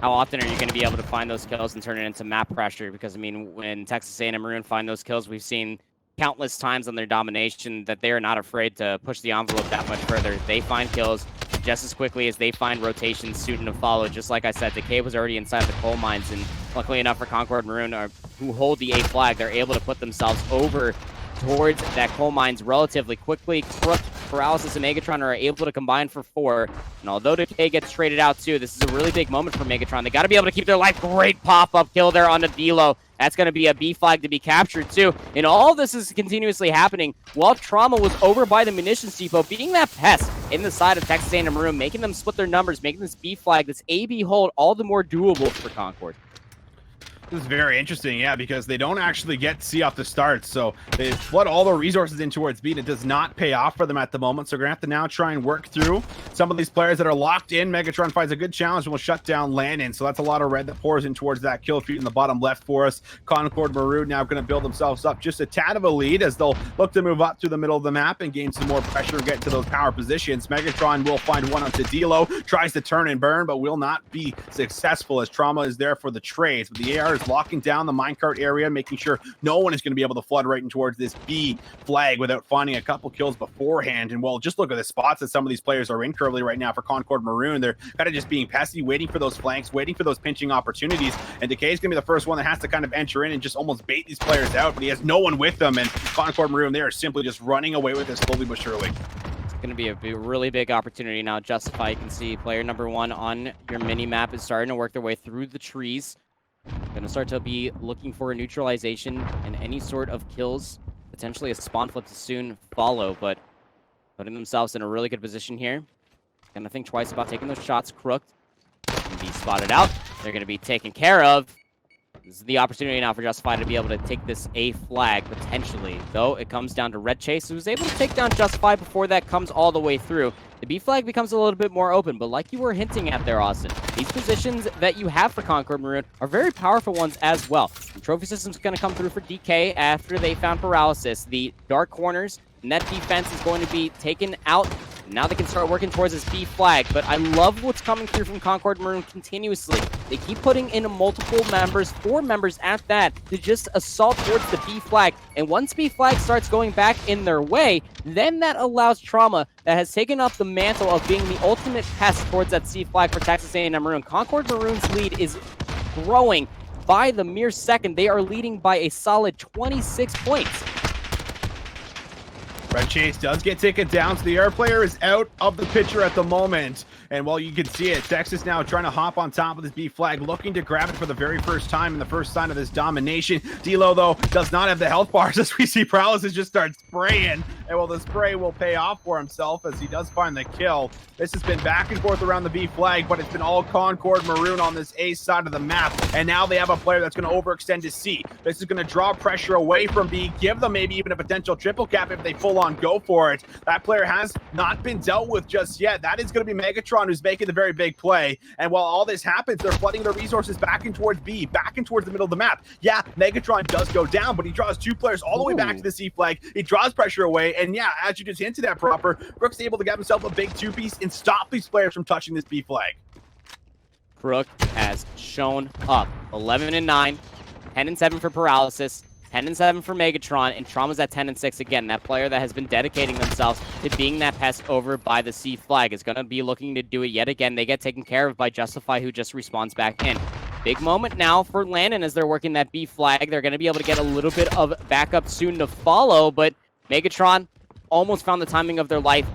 How often are you going to be able to find those kills and turn it into map pressure? Because, I mean, when Texas A&M Maroon find those kills, we've seen countless times on their domination that they are not afraid to push the envelope that much further. They find kills just as quickly as they find rotations soon to follow. Just like I said, Decay was already inside the coal mines, and luckily enough for Concord Maroon, who hold the A flag, they're able to put themselves over towards that coal mines relatively quickly. Crook, Paralysis, and Megatron are able to combine for 4. And although Decay gets traded out too, this is a really big moment for Megatron. They got to be able to keep their life. Great pop-up kill there on the Dilo. That's going to be a B flag to be captured too. And all this is continuously happening while Trauma was over by the munitions depot, being that pest in the side of Texas A&M Maroon, making them split their numbers, making this B flag, this AB hold, all the more doable for Concord. This is very interesting, yeah, because they don't actually get C off the start, so they flood all their resources in towards B, and it does not pay off for them at the moment, so we're going to have to now try and work through some of these players that are locked in. Megatron finds a good challenge and will shut down Landon, so that's a lot of red that pours in towards that kill feed in the bottom left for us. Concord Maroon now going to build themselves up just a tad of a lead as they'll look to move up through the middle of the map and gain some more pressure and get to those power positions. Megatron will find one onto Dilo, tries to turn and burn, but will not be successful as Trauma is there for the trades, but the AR is locking down the minecart area, making sure no one is going to be able to flood right in towards this B flag without finding a couple kills beforehand. And well, just look at the spots that some of these players are in currently right now for Concord Maroon. They're kind of just being pesky, waiting for those flanks, waiting for those pinching opportunities. And Decay is going to be the first one that has to kind of enter in and just almost bait these players out, but he has no one with them. And Concord Maroon, they are simply just running away with this slowly but surely. Going to be a really big opportunity now. Justify, you can see player number 1 on your mini map is starting to work their way through the trees. Going to start to be looking for a neutralization and any sort of kills, potentially a spawn flip to soon follow, but putting themselves in a really good position here. Going to think twice about taking those shots. Crooked can be spotted out. They're going to be taken care of. This is the opportunity now for Justify to be able to take this A flag, potentially. Though it comes down to Red Chase, who's able to take down Justify before that comes all the way through. The B flag becomes a little bit more open, but like you were hinting at there, Austin, these positions that you have for Concord Maroon are very powerful ones as well. The trophy system's going to come through for DK after they found Paralysis. The dark corners, net defense is going to be taken out. Now they can start working towards this B flag, but I love what's coming through from Concord Maroon continuously. They keep putting in multiple members, 4 members at that, to just assault towards the B flag. And once B flag starts going back in their way, then that allows Trauma, that has taken up the mantle of being the ultimate pest towards that C flag for Texas A&M Maroon. Concord Maroon's lead is growing by the mere second. They are leading by a solid 26 points. Red Chase does get taken down, so the air player is out of the picture at the moment. And while you can see it, Texas now trying to hop on top of this B flag, looking to grab it for the very first time in the first sign of this domination. Dilo, though, does not have the health bars as we see Paralysis just start spraying. And well, the spray will pay off for himself as he does find the kill. This has been back and forth around the B flag, but it's been all Concord Maroon on this A side of the map. And now they have a player that's going to overextend to C. This is going to draw pressure away from B, give them maybe even a potential triple cap if they full on go for it. That player has not been dealt with just yet. That is going to be Megatron who's making the very big play. And while all this happens, they're flooding their resources back in towards B, back in towards the middle of the map. Yeah, Megatron does go down, but he draws 2 players all the way back to the C flag. He draws pressure away. And yeah, as you just hinted at proper, Rook's able to get himself a big 2-piece and stop these players from touching this B flag. Rook has shown up. 11-9, 10-7 for Paralysis, 10-7 for Megatron, and Trauma's at 10-6 again. That player that has been dedicating themselves to being that pest over by the C flag is going to be looking to do it yet again. They get taken care of by Justify, who just respawns back in. Big moment now for Landon as they're working that B flag. They're going to be able to get a little bit of backup soon to follow, but Megatron almost found the timing of their life.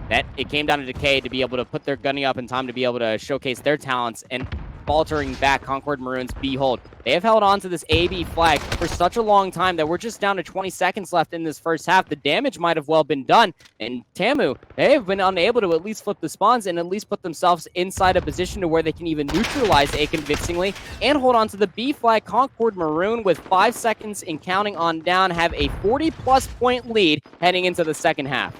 That it came down to Decay to be able to put their gunning up in time to be able to showcase their talents, and faltering back Concord Maroon's B hold. They have held on to this AB flag for such a long time that we're just down to 20 seconds left in this first half. The damage might have well been done, and Tamu, they have been unable to at least flip the spawns and at least put themselves inside a position to where they can even neutralize A convincingly and hold on to the B flag. Concord Maroon, with 5 seconds and counting on down, have a 40-plus point lead heading into the second half.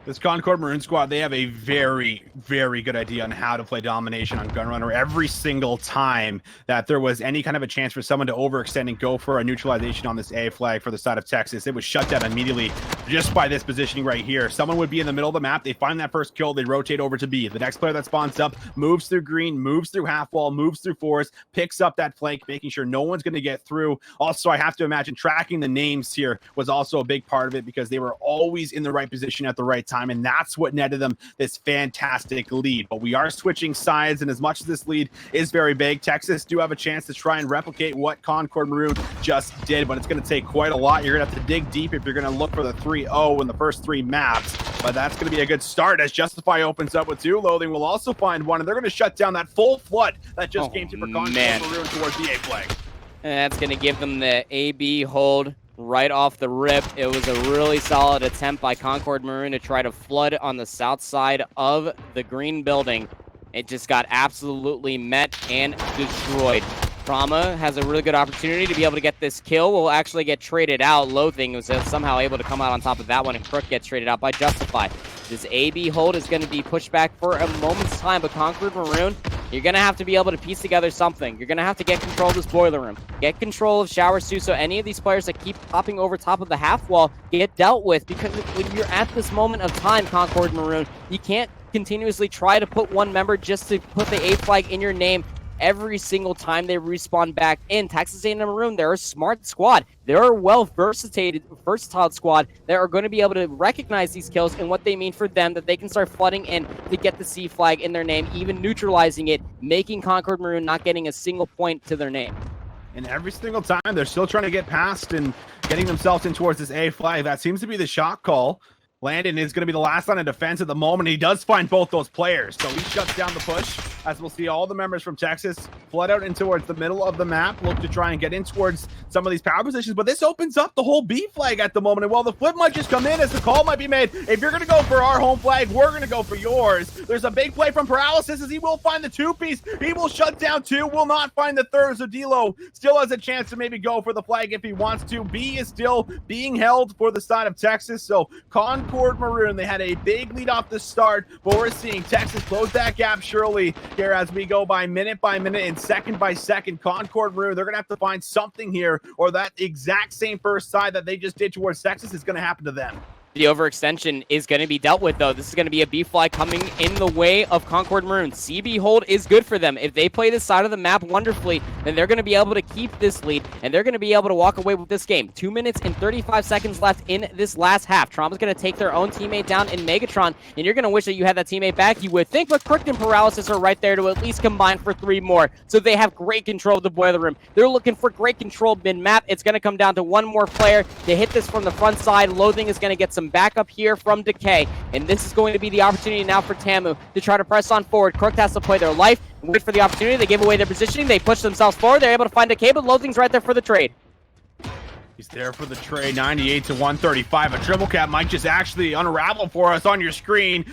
This Concord Maroon squad, they have a very, very good idea on how to play domination on Gunrunner. Every single time that there was any kind of a chance for someone to overextend and go for a neutralization on this A flag for the side of Texas, it was shut down immediately just by this positioning right here. Someone would be in the middle of the map, they find that first kill, they rotate over to B. The next player that spawns up moves through green, moves through half wall, moves through forest, picks up that flank, making sure no one's going to get through. Also, I have to imagine tracking the names here was also a big part of it, because they were always in the right position at the right time, and that's what netted them this fantastic lead. But we are switching sides, and as much as this lead is very big, Texas do have a chance to try and replicate what Concord Maroon just did, but it's going to take quite a lot. You're going to have to dig deep if you're going to look for the 3-0 in the first 3 maps, but that's going to be a good start as Justify opens up with 2. Loathing will also find 1, and they're going to shut down that full flood that just came to for Concord Maroon towards the A flag. And that's going to give them the AB hold right off the rip. It was a really solid attempt by Concord Maroon to try to flood on the south side of the green building. It just got absolutely met and destroyed. Trauma has a really good opportunity to be able to get this kill. Will actually get traded out. Loathing was somehow able to come out on top of that one, and Crook gets traded out by Justify. This AB hold is going to be pushed back for a moment's time, but Concord Maroon, you're going to have to be able to piece together something. You're going to have to get control of this boiler room. Get control of Shower Stu, so any of these players that keep popping over top of the half wall get dealt with, because when you're at this moment of time, Concord Maroon, you can't continuously try to put one member just to put the A flag in your name every single time they respawn back in. Texas A&M Maroon, they're a smart squad. They're a versatile squad that are going to be able to recognize these kills and what they mean for them, that they can start flooding in to get the C flag in their name, even neutralizing it, making Concord Maroon not getting a single point to their name. And every single time, they're still trying to get past and getting themselves in towards this A flag. That seems to be the shot call. Landon is going to be the last line of defense at the moment. He does find both those players, so he shuts down the push, as we'll see all the members from Texas flood out in towards the middle of the map, look to try and get in towards some of these power positions, but this opens up the whole B flag at the moment, and while the flip might just come in as the call might be made, if you're going to go for our home flag, we're going to go for yours. There's a big play from Paralysis as he will find the 2-piece. He will shut down 2, will not find the 3rd, so D-Lo still has a chance to maybe go for the flag if he wants to. B is still being held for the side of Texas, so Concord Maroon, they had a big lead off the start, but we're seeing Texas close that gap surely here as we go by minute and second by second. Concord Maroon, they're going to have to find something here, or that exact same first side that they just did towards Texas is going to happen to them. The overextension is going to be dealt with, though. This is going to be a B flag coming in the way of Concord Maroon. CB hold is good for them. If they play this side of the map wonderfully, then they're going to be able to keep this lead, and they're going to be able to walk away with this game. 2 minutes and 35 seconds left in this last half. Trauma's going to take their own teammate down in Megatron, and you're going to wish that you had that teammate back, you would think, but Crooked and Paralysis are right there to at least combine for 3 more, so they have great control of the boiler room. They're looking for great control mid-map. It's going to come down to one more player to hit this from the front side. Loathing is going to get some backup here from Decay, and this is going to be the opportunity now for Tamu to try to press on forward. Crooked has to play their life and wait for the opportunity. They gave away their positioning. They push themselves forward. They're able to find Decay, but Loathing's right there for the trade. He's there for the trade, 98 to 135. A triple cap might just actually unravel for us on your screen.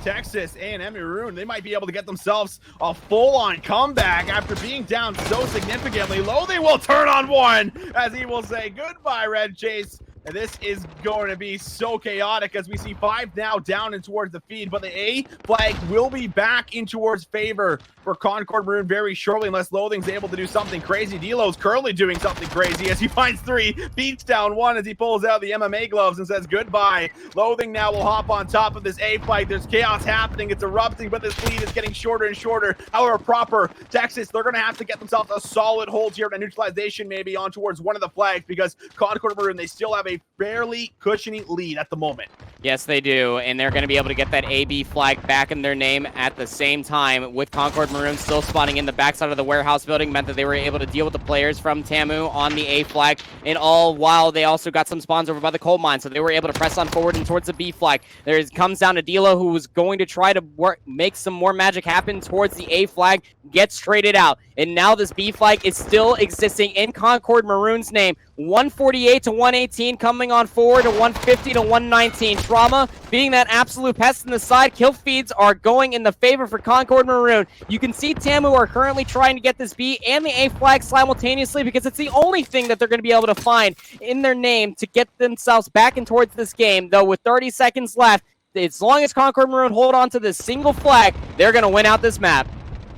Texas A&M Maroon, they might be able to get themselves a full-on comeback after being down so significantly. Loathing will turn on 1 as he will say goodbye, Red Chase. And this is going to be so chaotic as we see 5 now down and towards the feed, but the A flag will be back in towards favor for Concord Maroon very shortly, unless Loathing's able to do something crazy. D'Lo's currently doing something crazy as he finds 3, beats down 1 as he pulls out the MMA gloves and says goodbye. Loathing now will hop on top of this A flag. There's chaos happening. It's erupting, but this lead is getting shorter and shorter. However, proper Texas, they're going to have to get themselves a solid hold here and a neutralization maybe on towards one of the flags, because Concord Maroon, they still have a fairly cushiony lead at the moment. Yes, they do, and they're going to be able to get that AB flag back in their name at the same time, with Concord Maroon still spawning in the backside of the warehouse building, meant that they were able to deal with the players from Tamu on the A flag, and all while they also got some spawns over by the coal mine, so they were able to press on forward and towards the B flag. There comes down to D'Lo, who was going to try to make some more magic happen towards the A flag, gets traded out, and now this B flag is still existing in Concord Maroon's name. 148 to 118 coming on forward to 150 to 119. Trauma being that absolute pest in the side. Kill feeds are going in the favor for Concord Maroon. You can see Tamu are currently trying to get this B and the A flag simultaneously, because it's the only thing that they're going to be able to find in their name to get themselves back in towards this game. Though with 30 seconds left, as long as Concord Maroon hold on to this single flag, they're going to win out this map.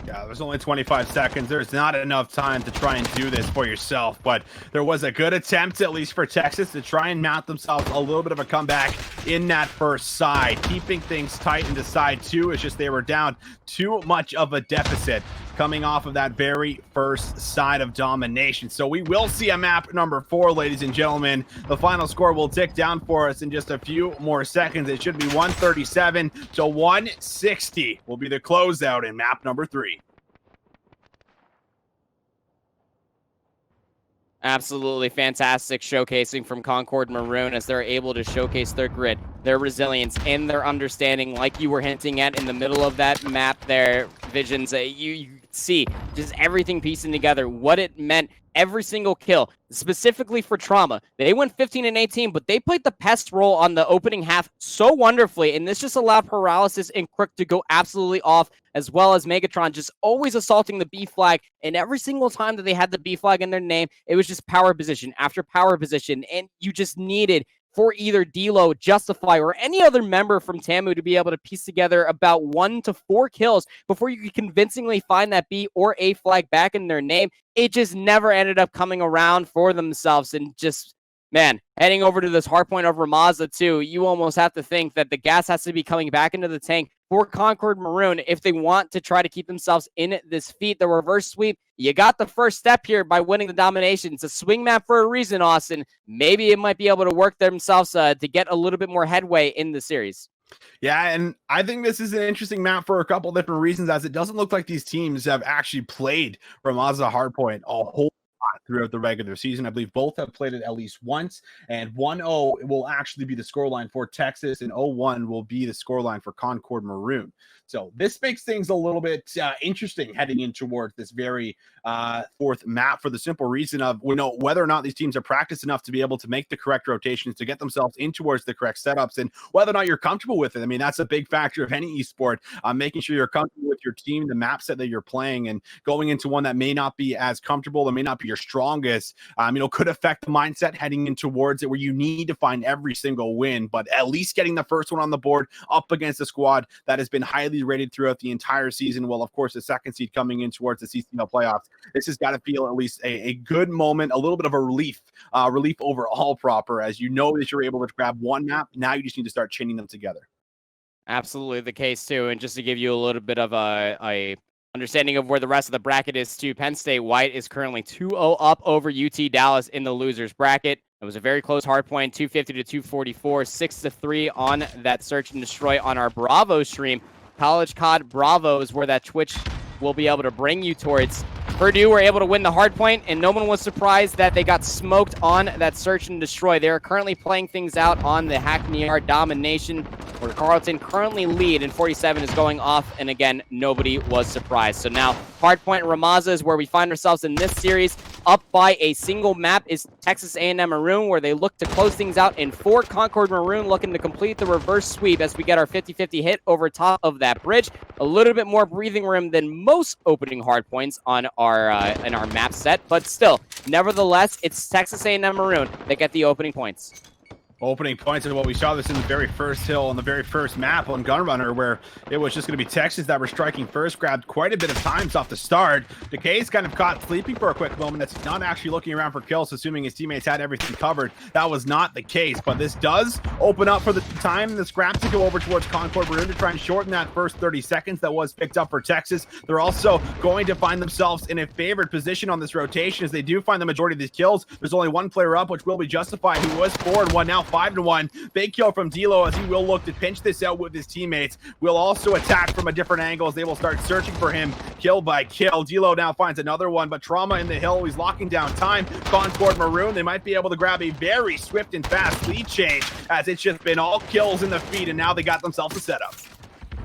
Yeah, there's only 25 seconds. There's not enough time to try and do this for yourself, but there was a good attempt, at least for Texas, to try and mount themselves a little bit of a comeback in that first side. Keeping things tight into side 2, it's just they were down too much of a deficit coming off of that very first side of domination. So we will see a map number 4, ladies and gentlemen. The final score will tick down for us in just a few more seconds. It should be 137 to 160 will be the closeout in map number 3. Absolutely fantastic showcasing from Concord Maroon as they're able to showcase their grit, their resilience, and their understanding, like you were hinting at in the middle of that map there, Visions. You see just everything piecing together, what it meant, every single kill, specifically for Trauma. They went 15 and 18, but they played the pest role on the opening half so wonderfully, and this just allowed Paralysis and Crook to go absolutely off, as well as Megatron just always assaulting the B flag, and every single time that they had the B flag in their name, it was just power position after power position, and you just needed for either D'Lo, Justify, or any other member from Tamu to be able to piece together about 1 to 4 kills before you could convincingly find that B or A flag back in their name. It just never ended up coming around for themselves, and just, man, heading over to this hardpoint of Ramazza too, you almost have to think that the gas has to be coming back into the tank for Concord Maroon if they want to try to keep themselves in this feat. The reverse sweep, you got the first step here by winning the domination. It's a swing map for a reason, Austin. Maybe it might be able to work themselves to get a little bit more headway in the series. Yeah, and I think this is an interesting map for a couple different reasons, as it doesn't look like these teams have actually played Ramazza Hardpoint a whole lot throughout the regular season. I believe both have played it at least once, and 1-0 will actually be the scoreline for Texas, and 0-1 will be the scoreline for Concord Maroon. So this makes things a little bit interesting heading in towards this very fourth map, for the simple reason of we know whether or not these teams are practiced enough to be able to make the correct rotations, to get themselves in towards the correct setups, and whether or not you're comfortable with it. I mean, that's a big factor of any esport, making sure you're comfortable with your team, the map set that you're playing, and going into one that may not be as comfortable or may not be your strongest, could affect the mindset heading in towards it, where you need to find every single win, but at least getting the first one on the board up against a squad that has been highly rated throughout the entire season. Well, of course, the second seed coming in towards the CCL playoffs. This has got to feel at least a good moment, a little bit of a relief overall, proper, as you know that you're able to grab one map. Now you just need to start chaining them together. Absolutely the case too. And just to give you a little bit of a understanding of where the rest of the bracket is too, Penn State White is currently 2-0 up over UT Dallas in the losers bracket. It was a very close hard point, 250 to 244, 6-3 on that search and destroy on our Bravo stream. College COD Bravo is where that Twitch will be able to bring you towards. Purdue were able to win the hard point, and no one was surprised that they got smoked on that search and destroy. They are currently playing things out on the Hackney Yard domination, where Carleton currently lead, and 47 is going off, and again, nobody was surprised. So now, hardpoint Ramazza is where we find ourselves in this series. Up by a single map is Texas A&M Maroon, where they look to close things out in 4. Concord Maroon looking to complete the reverse sweep as we get our 50-50 hit over top of that bridge. A little bit more breathing room than most opening hardpoints on our in our map set, but still, nevertheless, it's Texas A&M Maroon that get the opening points. opening points of what we saw this in the very first hill on the very first map on Gunrunner, where it was just going to be Texas that were striking first, grabbed quite a bit of times off the start. Decay's kind of caught sleeping for a quick moment. That's not actually looking around for kills, assuming his teammates had everything covered. That was not the case, but this does open up for the time the scraps to go over towards Concord Maroon to try and shorten that first 30 seconds that was picked up for Texas. They're also going to find themselves in a favored position on this rotation as they do find the majority of these kills. There's only one player up, which will be Justified, who was 4-1, now 5-1. Big kill from D'Lo as he will look to pinch this out with his teammates. Will also attack from a different angle as they will start searching for him kill by kill. D'Lo now finds another one, but Trauma in the hill, he's locking down time. Concord Maroon, they might be able to grab a very swift and fast lead change as it's just been all kills in the feed, and now they got themselves a setup.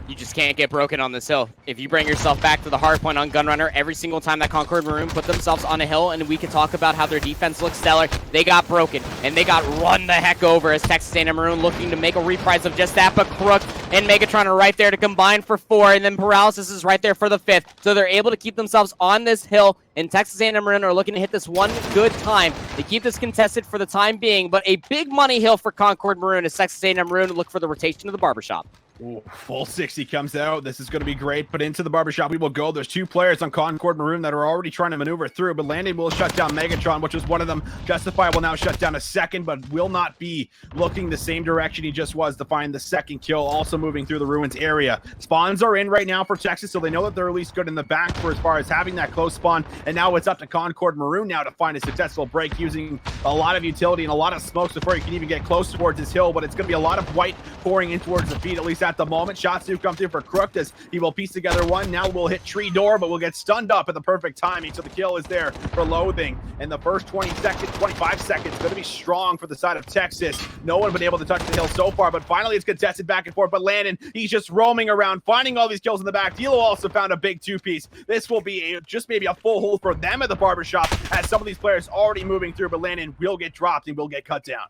You just can't get broken on this hill. If you bring yourself back to the hard point on Gunrunner, every single time that Concord Maroon put themselves on a hill, and we can talk about how their defense looks stellar, they got broken, and they got run the heck over as Texas A&M Maroon looking to make a reprise of just that, but Crook and Megatron are right there to combine for 4, and then Paralysis is right there for the 5th, so they're able to keep themselves on this hill, and Texas A&M Maroon are looking to hit this one good time to keep this contested for the time being, but a big money hill for Concord Maroon as Texas A&M Maroon look for the rotation of the barbershop. Ooh, full 60 comes out. This is going to be great, but into the barbershop we will go. There's 2 players on Concord Maroon that are already trying to maneuver through, but Landon will shut down Megatron, which is one of them. Justify will now shut down a second, but will not be looking the same direction he just was to find the second kill, also moving through the ruins area. Spawns are in right now for Texas, so they know that they're at least good in the back for as far as having that close spawn, and now it's up to Concord Maroon now to find a successful break using a lot of utility and a lot of smokes before you can even get close towards this hill, but it's going to be a lot of white pouring in towards the feet, at least at the moment. Shots do come through for Crook as he will piece together one. Now we'll hit tree door, but we'll get stunned up at the perfect timing. So the kill is there for Loathing. And the first 25 seconds going to be strong for the side of Texas. No one been able to touch the hill so far, but finally it's contested back and forth. But Landon, he's just roaming around, finding all these kills in the back. D'Lo also found a big 2-piece. This will be just maybe a full hold for them at the barbershop as some of these players already moving through, but Landon will get dropped and will get cut down.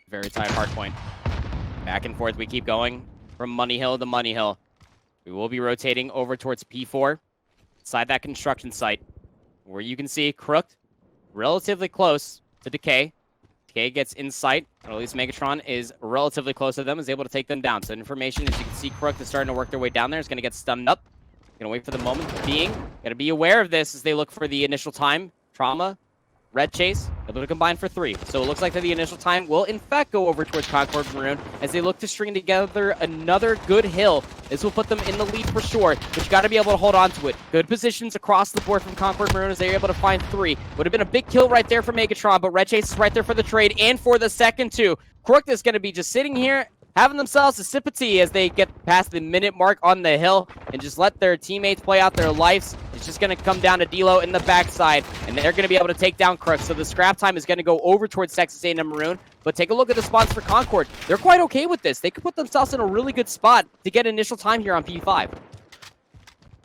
Very tight hard point. Back and forth we keep going from Money Hill to Money Hill. We will be rotating over towards P4, inside that construction site, where you can see Crook relatively close to Decay. Decay gets in sight, or at least Megatron is relatively close to them, is able to take them down. So information, as you can see, Crook is starting to work their way down there, is going to get stunned up. Going to wait for the moment being. Got to be aware of this as they look for the initial time. Trauma, Red Chase, able to combine for 3. So it looks like that the initial time will in fact go over towards Concord Maroon as they look to string together another good hill. This will put them in the lead for sure, but you got to be able to hold on to it. Good positions across the board from Concord Maroon as they're able to find 3. Would have been a big kill right there for Megatron, but Red Chase is right there for the trade and for the second too. Crook is going to be just sitting here having themselves a sip of tea as they get past the minute mark on the hill and just let their teammates play out their lives. It's just going to come down to D'Lo in the backside, and they're going to be able to take down Crook. So the scrap time is going to go over towards Texas A&M Maroon. But take a look at the spawns for Concord. They're quite okay with this. They could put themselves in a really good spot to get initial time here on P5.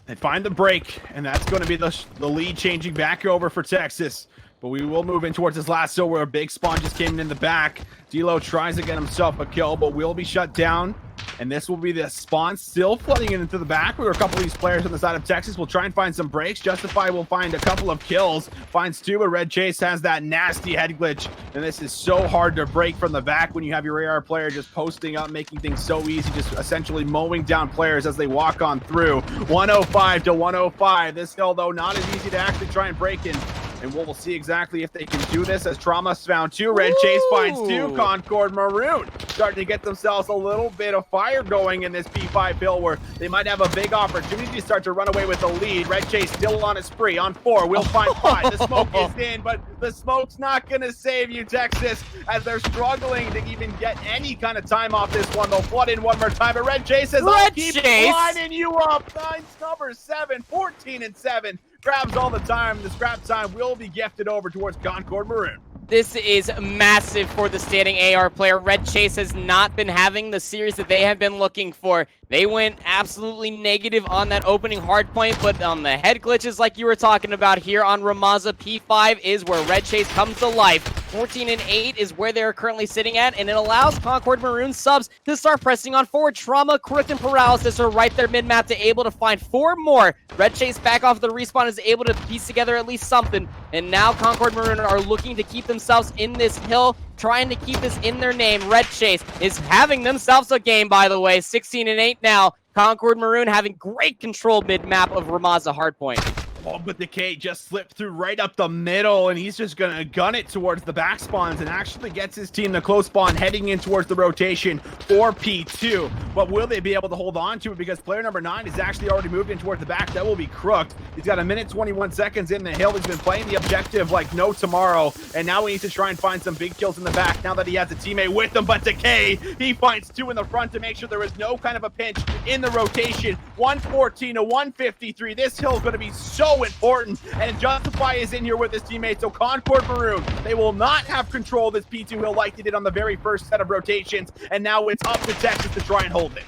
They find the break, and that's going to be the lead changing back over for Texas. But we will move in towards this last hill where a big spawn just came in the back. D'Lo tries to get himself a kill, but will be shut down. And this will be the spawn still flooding into the back. Where a couple of these players on the side of Texas will try and find some breaks. Justify will find a couple of kills. Finds 2, but Red Chase has that nasty head glitch. And this is so hard to break from the back when you have your AR player just posting up, making things so easy, just essentially mowing down players as they walk on through. 105 to 105. This hill, though, not as easy to actually try and break in. And we'll see exactly if they can do this as Trauma's found 2. Red Chase finds 2. Concord Maroon starting to get themselves a little bit of fire going in this P5 hill where they might have a big opportunity to start to run away with the lead. Red Chase still on a spree on 4. We'll find 5. The smoke is in, but the smoke's not going to save you, Texas, as they're struggling to even get any kind of time off this one. They'll flood in one more time, but Red Chase says, I'll keep lining you up. Number 7, 14 and 7. Grabs all the time. The scrap time will be gifted over towards Concord Maroon. This is massive for the standing AR player. Red Chase has not been having the series that they have been looking for. They went absolutely negative on that opening hard point, but on the head glitches like you were talking about here on Ramaza, P5 is where Red Chase comes to life. 14 and 8 is where they're currently sitting at, and it allows Concord Maroon subs to start pressing on forward. Trauma, Crook, and Paralysis are right there mid-map to able to find 4 more. Red Chase back off the respawn is able to piece together at least something, and now Concord Maroon are looking to keep themselves in this hill trying to keep this in their name. Red Chase is having themselves a game, by the way. 16-8 now. Concord Maroon having great control mid-map of Ramaza Hardpoint. Oh, but Decay just slipped through right up the middle, and he's just gonna gun it towards the back spawns and actually gets his team to close spawn heading in towards the rotation for P2. But will they be able to hold on to it? Because player number 9 is actually already moved in towards the back. That will be Crooked. He's got 1 minute 21 seconds in the hill. He's been playing the objective like no tomorrow, and now he needs to try and find some big kills in the back now that he has a teammate with him. But Decay, he finds 2 in the front to make sure there is no kind of a pinch in the rotation. 114 to 153. This hill is going to be so important, and Justify is in here with his teammates. So Concord Maroon, they will not have control of this P2 hill like they did on the very first set of rotations, and now it's up to Texas to try and hold it.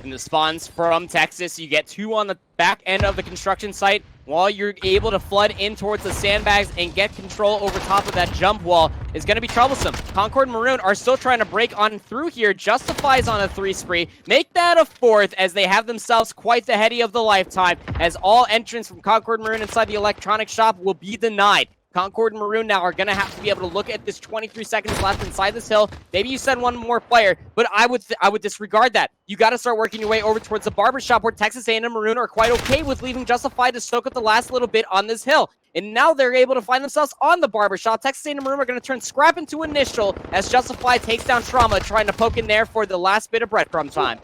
In the spawns from Texas, you get 2 on the back end of the construction site while you're able to flood in towards the sandbags and get control over top of that jump wall is going to be troublesome. Concord Maroon are still trying to break on through here. Justifies on a 3 spree. Make that a 4th as they have themselves quite the heady of the lifetime, as all entrance from Concord Maroon inside the electronic shop will be denied. Concord and Maroon now are going to have to be able to look at this 23 seconds left inside this hill. Maybe you send one more player, but I would disregard that. You got to start working your way over towards the barbershop, where Texas A&M and Maroon are quite okay with leaving Justified to soak up the last little bit on this hill. And now they're able to find themselves on the barbershop. Texas A&M and Maroon are going to turn scrap into initial as Justified takes down Trauma, trying to poke in there for the last bit of breadcrumb time.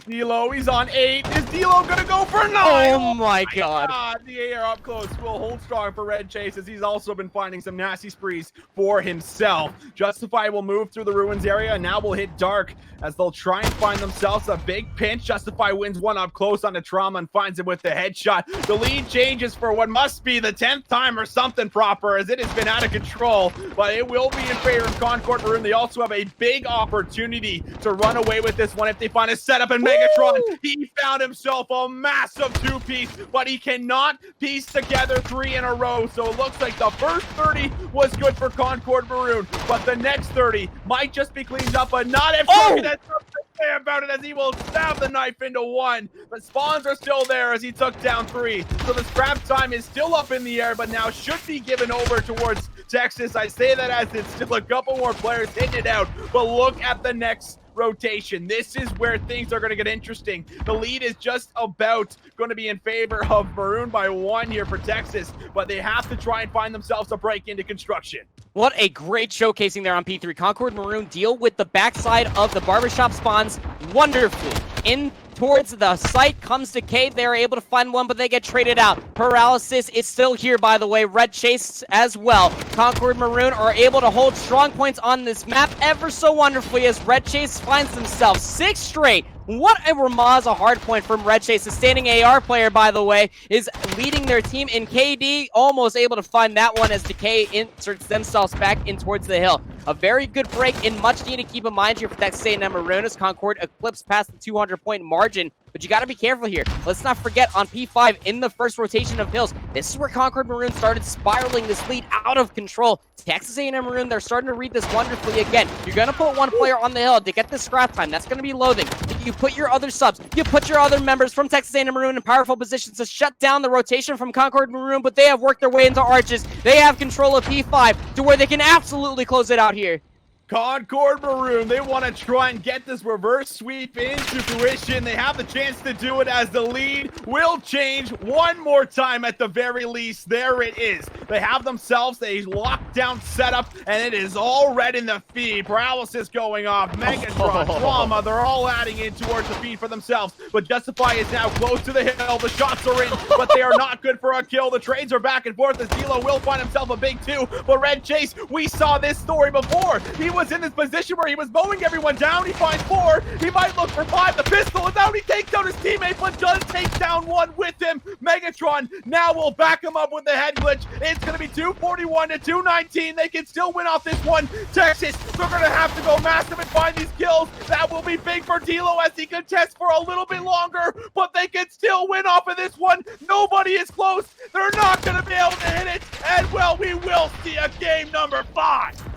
D'Lo, he's on 8. Is D'Lo gonna go for 9? Oh my god. The AR up close will hold strong for Red Chase, as he's also been finding some nasty sprees for himself. Justify will move through the ruins area, and now will hit Dark as they'll try and find themselves a big pinch. Justify wins one up close onto Trauma and finds him with the headshot. The lead changes for what must be the 10th time or something proper, as it has been out of control, but it will be in favor of Concord Maroon. They also have a big opportunity to run away with this one if they find a setup and Megatron. He found himself a massive 2-piece, but he cannot piece together 3 in a row. So it looks like the first 30 was good for Concord Maroon, but the next 30 might just be cleaned up, but not if that's something to say about it, as he will stab the knife into 1. The spawns are still there as he took down 3. So the scrap time is still up in the air, but now should be given over towards Texas. I say that as it's still a couple more players hitting it out, but look at the next rotation. This is where things are going to get interesting. The lead is just about going to be in favor of Maroon by 1 here for Texas, but they have to try and find themselves a break into construction. What a great showcasing there on P3. Concord Maroon deal with the backside of the barbershop spawns wonderfully. In towards the site comes Decay. They're able to find one, but they get traded out. Paralysis is still here, by the way. Red Chase as well. Concord Maroon are able to hold strong points on this map ever so wonderfully as Red Chase finds themselves 6 straight. What a Ramaza hard point from Red Chase. The standing AR player, by the way, is leading their team in KD. Almost able to find that one as Decay inserts themselves back in towards the hill. A very good break and much need to keep in mind here for Texas A&M Maroon as Concord eclipsed past the 200-point margin. But you got to be careful here. Let's not forget on P5 in the first rotation of hills, this is where Concord Maroon started spiraling this lead out of control. Texas A&M Maroon, they're starting to read this wonderfully again. You're going to put one player on the hill to get the scrap time. That's going to be loathing. You put your other subs, you put your other members from Texas A&M Maroon in powerful positions to shut down the rotation from Concord Maroon, but they have worked their way into arches. They have control of P5 to where they can absolutely close it out here. Concord Maroon, they want to try and get this reverse sweep into fruition. They have the chance to do it as the lead will change one more time at the very least. There it is. They have themselves a lockdown setup, and it is all red in the feed. Paralysis going off. Megatron, Trauma, they're all adding in towards the feed for themselves. But Justify is now close to the hill. The shots are in, but they are not good for a kill. The trades are back and forth as D'Lo will find himself a big 2. But Red Chase, we saw this story before. He was in this position where he was mowing everyone down. He finds 4. He might look for 5. The pistol is out. He takes down his teammate, but does take down 1 with him. Megatron now will back him up with the head glitch. It's going to be 241 to 219. They can still win off this one. Texas, they're going to have to go massive and find these kills. That will be big for D'Lo as he contests for a little bit longer, but they can still win off of this one. Nobody is close. They're not going to be able to hit it. And well, we will see a game number 5.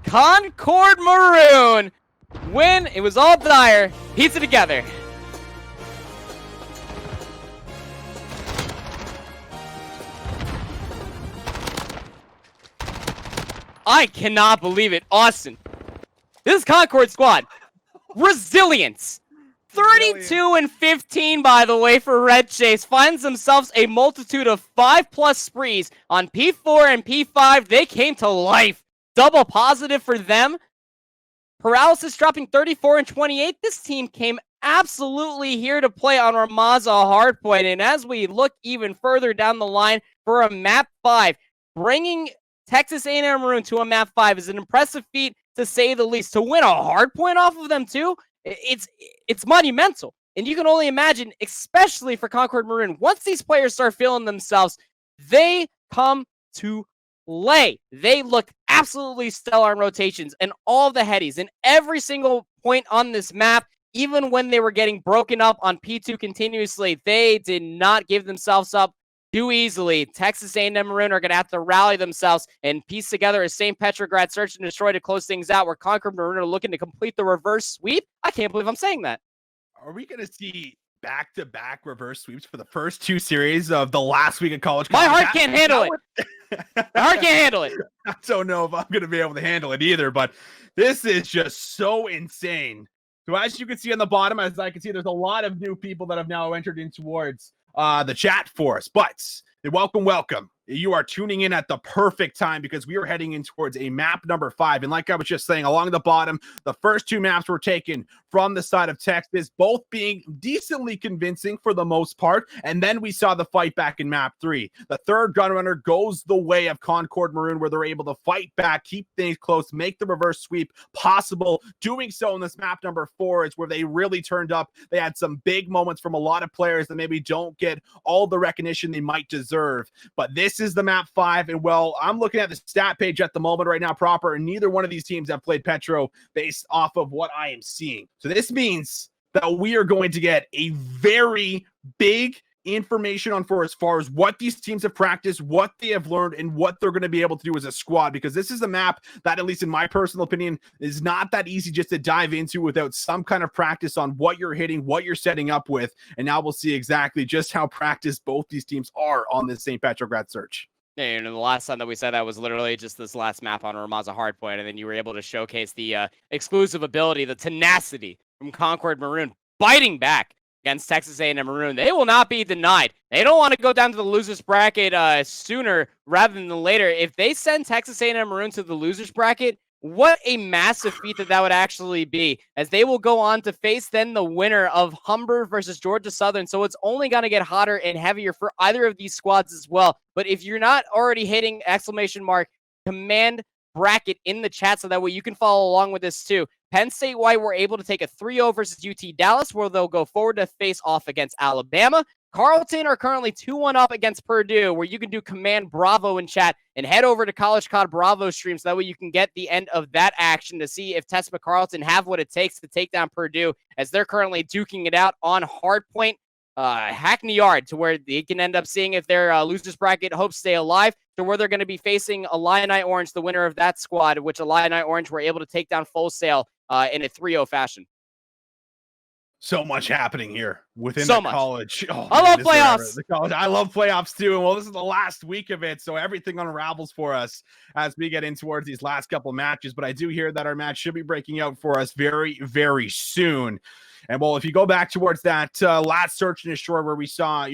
Concord Maroon win. It was all dire. Piece it together. I cannot believe it. Austin, this Concord squad, resilience. 32-15, by the way, for Red Chase. Finds themselves a multitude of 5+ sprees on P4 and P5. They came to life. Double positive for them. Paralysis dropping 34 and 28. This team came absolutely here to play on Ramaza Hardpoint. And as we look even further down the line for a map 5, bringing Texas A&M Maroon to a map 5 is an impressive feat, to say the least. To win a hardpoint off of them too, it's monumental. And you can only imagine, especially for Concord Maroon, once these players start feeling themselves, they come to play. They look absolutely stellar on rotations and all the headies and every single point on this map. Even when they were getting broken up on P2 continuously, they did not give themselves up too easily. Texas A&M Maroon are going to have to rally themselves and piece together a St. Petrograd search and destroy to close things out, where Concord Maroon are looking to complete the reverse sweep. I can't believe I'm saying that. Are we going to see back-to-back reverse sweeps for the first 2 series of the last week of college? My heart can't handle it. My heart can't handle it. I don't know if I'm going to be able to handle it either, but this is just so insane. So as you can see on the bottom, as I can see, there's a lot of new people that have now entered in towards the chat for us. But welcome. You are tuning in at the perfect time, because we are heading in towards a map number 5. And like I was just saying, along the bottom, the first 2 maps were taken from the side of Texas, both being decently convincing for the most part. And then we saw the fight back in map 3. The third gunrunner goes the way of Concord Maroon, where they're able to fight back, keep things close, make the reverse sweep possible. Doing so in this map number 4 is where they really turned up. They had some big moments from a lot of players that maybe don't get all the recognition they might deserve. But this is the map 5, and well, I'm looking at the stat page at the moment right now proper, and neither one of these teams have played Petro based off of what I am seeing. So this means that we are going to get a very big information on for as far as what these teams have practiced, what they have learned, and what they're going to be able to do as a squad, because this is a map that, at least in my personal opinion, is not that easy just to dive into without some kind of practice on what you're hitting, what you're setting up with. And now we'll see exactly just how practiced both these teams are on this St. Petrograd search. Yeah, the last time that we said that was literally just this last map on Ramaza Hardpoint, and then you were able to showcase the exclusive ability, the tenacity from Concord Maroon, biting back against Texas A&M Maroon. They will not be denied. They don't want to go down to the losers bracket sooner rather than later. If they send Texas A&M Maroon to the losers bracket, what a massive feat that would actually be, as they will go on to face then the winner of Humber versus Georgia Southern. So it's only going to get hotter and heavier for either of these squads as well. But if you're not already hitting !command bracket in the chat, so that way you can follow along with this too. Penn State White were able to take a 3-0 versus UT Dallas, where they'll go forward to face off against Alabama. Carleton are currently 2-1 up against Purdue, where you can do Command Bravo in chat and head over to College COD Bravo stream, so that way you can get the end of that action to see if Tesma Carleton have what it takes to take down Purdue, as they're currently duking it out on Hardpoint Hackney Yard, to where they can end up seeing if their losers bracket hopes stay alive, to where they're going to be facing Illini Orange, the winner of that squad, which Illini Orange were able to take down Full Sail in a 3-0 fashion. So much happening here within So the much. college. Oh, I love playoffs. The college. I love playoffs too. And well, this is the last week of it, so everything unravels for us as we get in towards these last couple matches. But I do hear that our match should be breaking out for us very, very soon. And well, if you go back towards that last search and destroy, where we saw,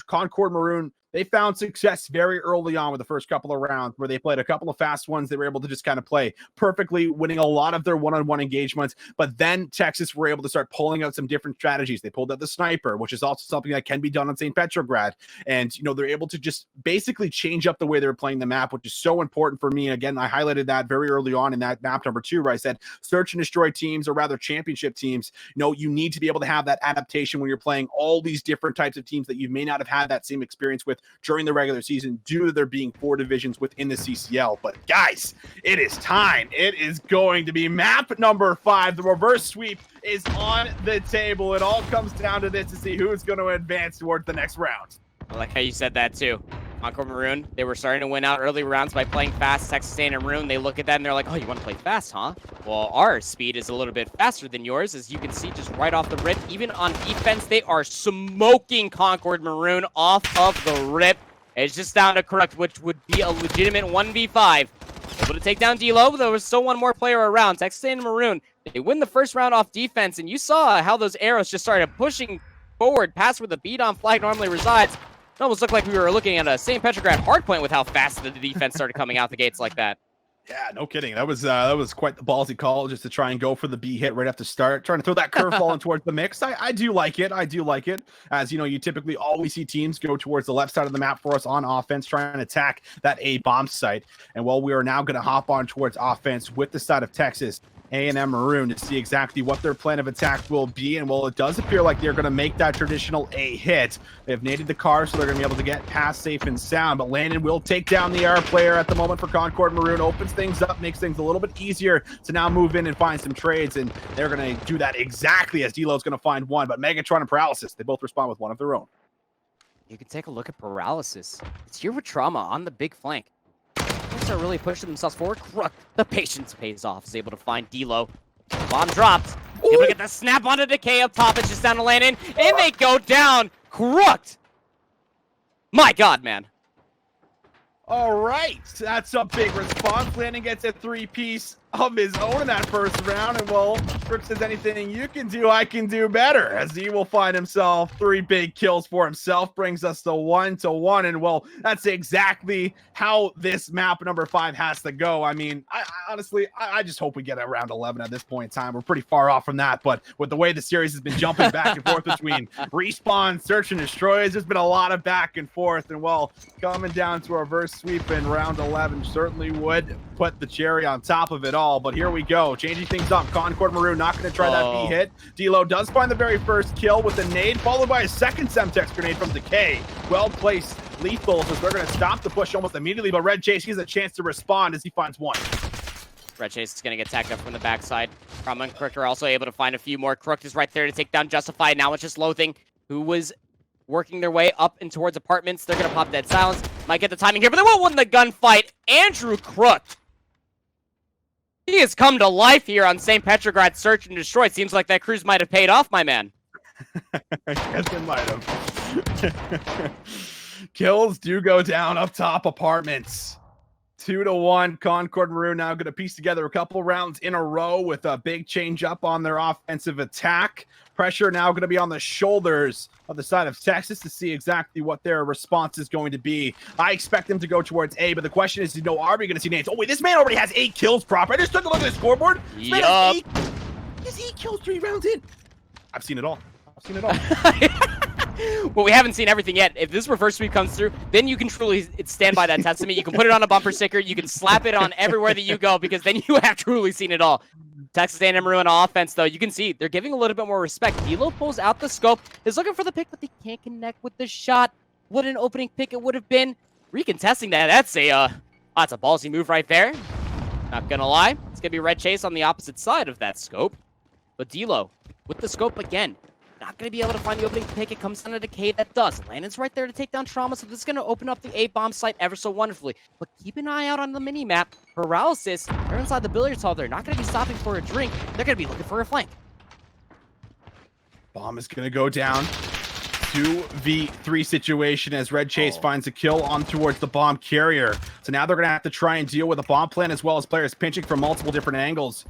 Concord Maroon, they found success very early on with the first couple of rounds, where they played a couple of fast ones. They were able to just kind of play perfectly, winning a lot of their one-on-one engagements. But then Texas were able to start pulling out some different strategies. They pulled out the sniper, which is also something that can be done on St. Petrograd. And, they're able to just basically change up the way they were playing the map, which is so important for me. Again, I highlighted that very early on in that map number 2, where I said search and destroy teams, or rather championship teams, you need to be able to have that adaptation when you're playing all these different types of teams that you may not have had that same experience with during the regular season, due to there being 4 divisions within the CCL. But guys, it is time. It is going to be map number 5. The reverse sweep is on the table. It all comes down to this to see who's going to advance towards the next round. I like how you said that too. Concord Maroon, they were starting to win out early rounds by playing fast. Texas A&M Maroon, they look at that and they're like, oh, you want to play fast, huh? Well, our speed is a little bit faster than yours, as you can see just right off the rip. Even on defense, they are smoking Concord Maroon off of the rip. It's just down to Correct, which would be a legitimate 1v5. Able to take down D-Lo, there was still one more player around. Texas A&M Maroon, they win the first round off defense, and you saw how those arrows just started pushing forward past where the beat-on flag normally resides. It almost looked like we were looking at a St. Petrograd hardpoint with how fast the defense started coming out the gates like that. Yeah, no kidding. That was quite the ballsy call just to try and go for the B hit right after start, trying to throw that curveball in towards the mix. I do like it. I do like it. As you know, you typically always see teams go towards the left side of the map for us on offense, trying to attack that A bomb site. And while we are now going to hop on towards offense with the side of Texas A&M Maroon to see exactly what their plan of attack will be. And while it does appear like they're going to make that traditional A hit, they've naded the car, so they're going to be able to get past safe and sound. But Landon will take down the air player at the moment for Concord Maroon, opens things up, makes things a little bit easier to now move in and find some trades. And they're going to do that exactly as D-Lo's going to find one. But Megatron and Paralysis, they both respond with one of their own. You can take a look at Paralysis. It's here with Trauma on the big flank. Are really pushing themselves forward. Crook, the patience pays off. Is able to find D-Lo. Bomb dropped. Able to get the snap onto Decay up top. It's just down to Landon. And they go down. Crooked. My God, man. All right. That's a big response. Landon gets a 3-piece of his own in that first round. And well, Crook says anything you can do, I can do better. As he will find himself 3 big kills for himself. Brings us to 1-1. And well, that's exactly how this map number 5 has to go. I mean, I honestly, I just hope we get around 11 at this point in time. We're pretty far off from that. But with the way the series has been jumping back and forth between respawn, search, and destroys, there's been a lot of back and forth. And well, coming down to a reverse sweep in round 11 certainly would put the cherry on top of it all. But here we go, changing things up. Concord Maroon not going to try that B hit. D-Lo does find the very first kill with a nade, followed by a second Semtex grenade from Decay. Well placed, lethal, as they're going to stop the push almost immediately. But Red Chase, he has a chance to respond as he finds one. Red Chase is going to get tagged up from the backside. Trauma and Crook are also able to find a few more. Crook is right there to take down Justified. Now it's just Loathing, who was working their way up and towards apartments. They're going to pop Dead Silence. Might get the timing here, but they won't win the gunfight. Andrew Crook. He has come to life here on St. Petrograd Search and Destroy. Seems like that cruise might have paid off, my man. I guess it might have. Kills do go down up top apartments. 2-1. Concord Maroon now going to piece together a couple rounds in a row with a big change up on their offensive attack. Pressure now going to be on the shoulders of the side of Texas to see exactly what their response is going to be. I expect them to go towards A, but the question is, are we going to see names? Oh, wait, this man already has 8 kills proper. I just took a look at the scoreboard. This man has 8 kills 3 rounds in. I've seen it all. Well, we haven't seen everything yet. If this reverse sweep comes through, then you can truly stand by that testament. You can put it on a bumper sticker. You can slap it on everywhere that you go, because then you have truly seen it all. Texas A&M Maroon on offense, though, you can see they're giving a little bit more respect. D-Lo pulls out the scope, is looking for the pick, but they can't connect with the shot. What an opening pick it would have been. Recontesting that, that's a ballsy move right there. Not gonna lie, it's gonna be Red Chase on the opposite side of that scope. But D-Lo, with the scope again, not going to be able to find the opening pick. It comes down to Decay that does. Landon's right there to take down Trauma, so this is going to open up the A-bomb site ever so wonderfully. But keep an eye out on the mini-map. Paralysis, they're inside the billiards hall. They're not going to be stopping for a drink. They're going to be looking for a flank. Bomb is going to go down. 2v3 situation as Red Chase finds a kill on towards the bomb carrier. So now they're going to have to try and deal with a bomb plan as well as players pinching from multiple different angles.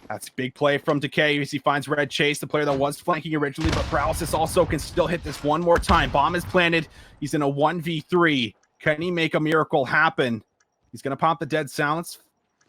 That's a big play from Decay as he finds Red Chase, the player that was flanking originally, but Paralysis also can still hit this one more time. Bomb is planted. He's in a 1v3. Can he make a miracle happen? He's going to pop the Dead Silence.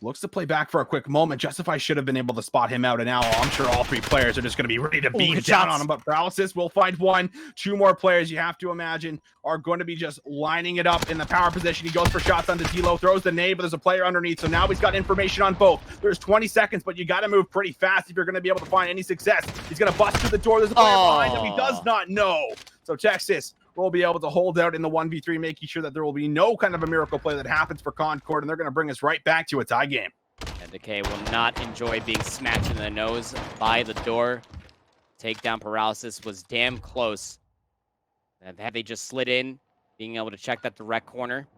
Looks to play back for a quick moment. Justify should have been able to spot him out, and now I'm sure all 3 players are just going to be ready to beam down on him. But Paralysis will find 1. 2 more players, you have to imagine, are going to be just lining it up in the power position. He goes for shots onto D-Lo, throws the nade, but there's a player underneath, so now he's got information on both. There's 20 seconds, but you got to move pretty fast if you're going to be able to find any success. He's going to bust through the door. There's a player behind him. He does not know. So Texas will be able to hold out in the 1v3, making sure that there will be no kind of a miracle play that happens for Concord, and they're going to bring us right back to a tie game. And Decay will not enjoy being smacked in the nose by the door. Takedown Paralysis was damn close. And had they just slid in, being able to check that direct corner,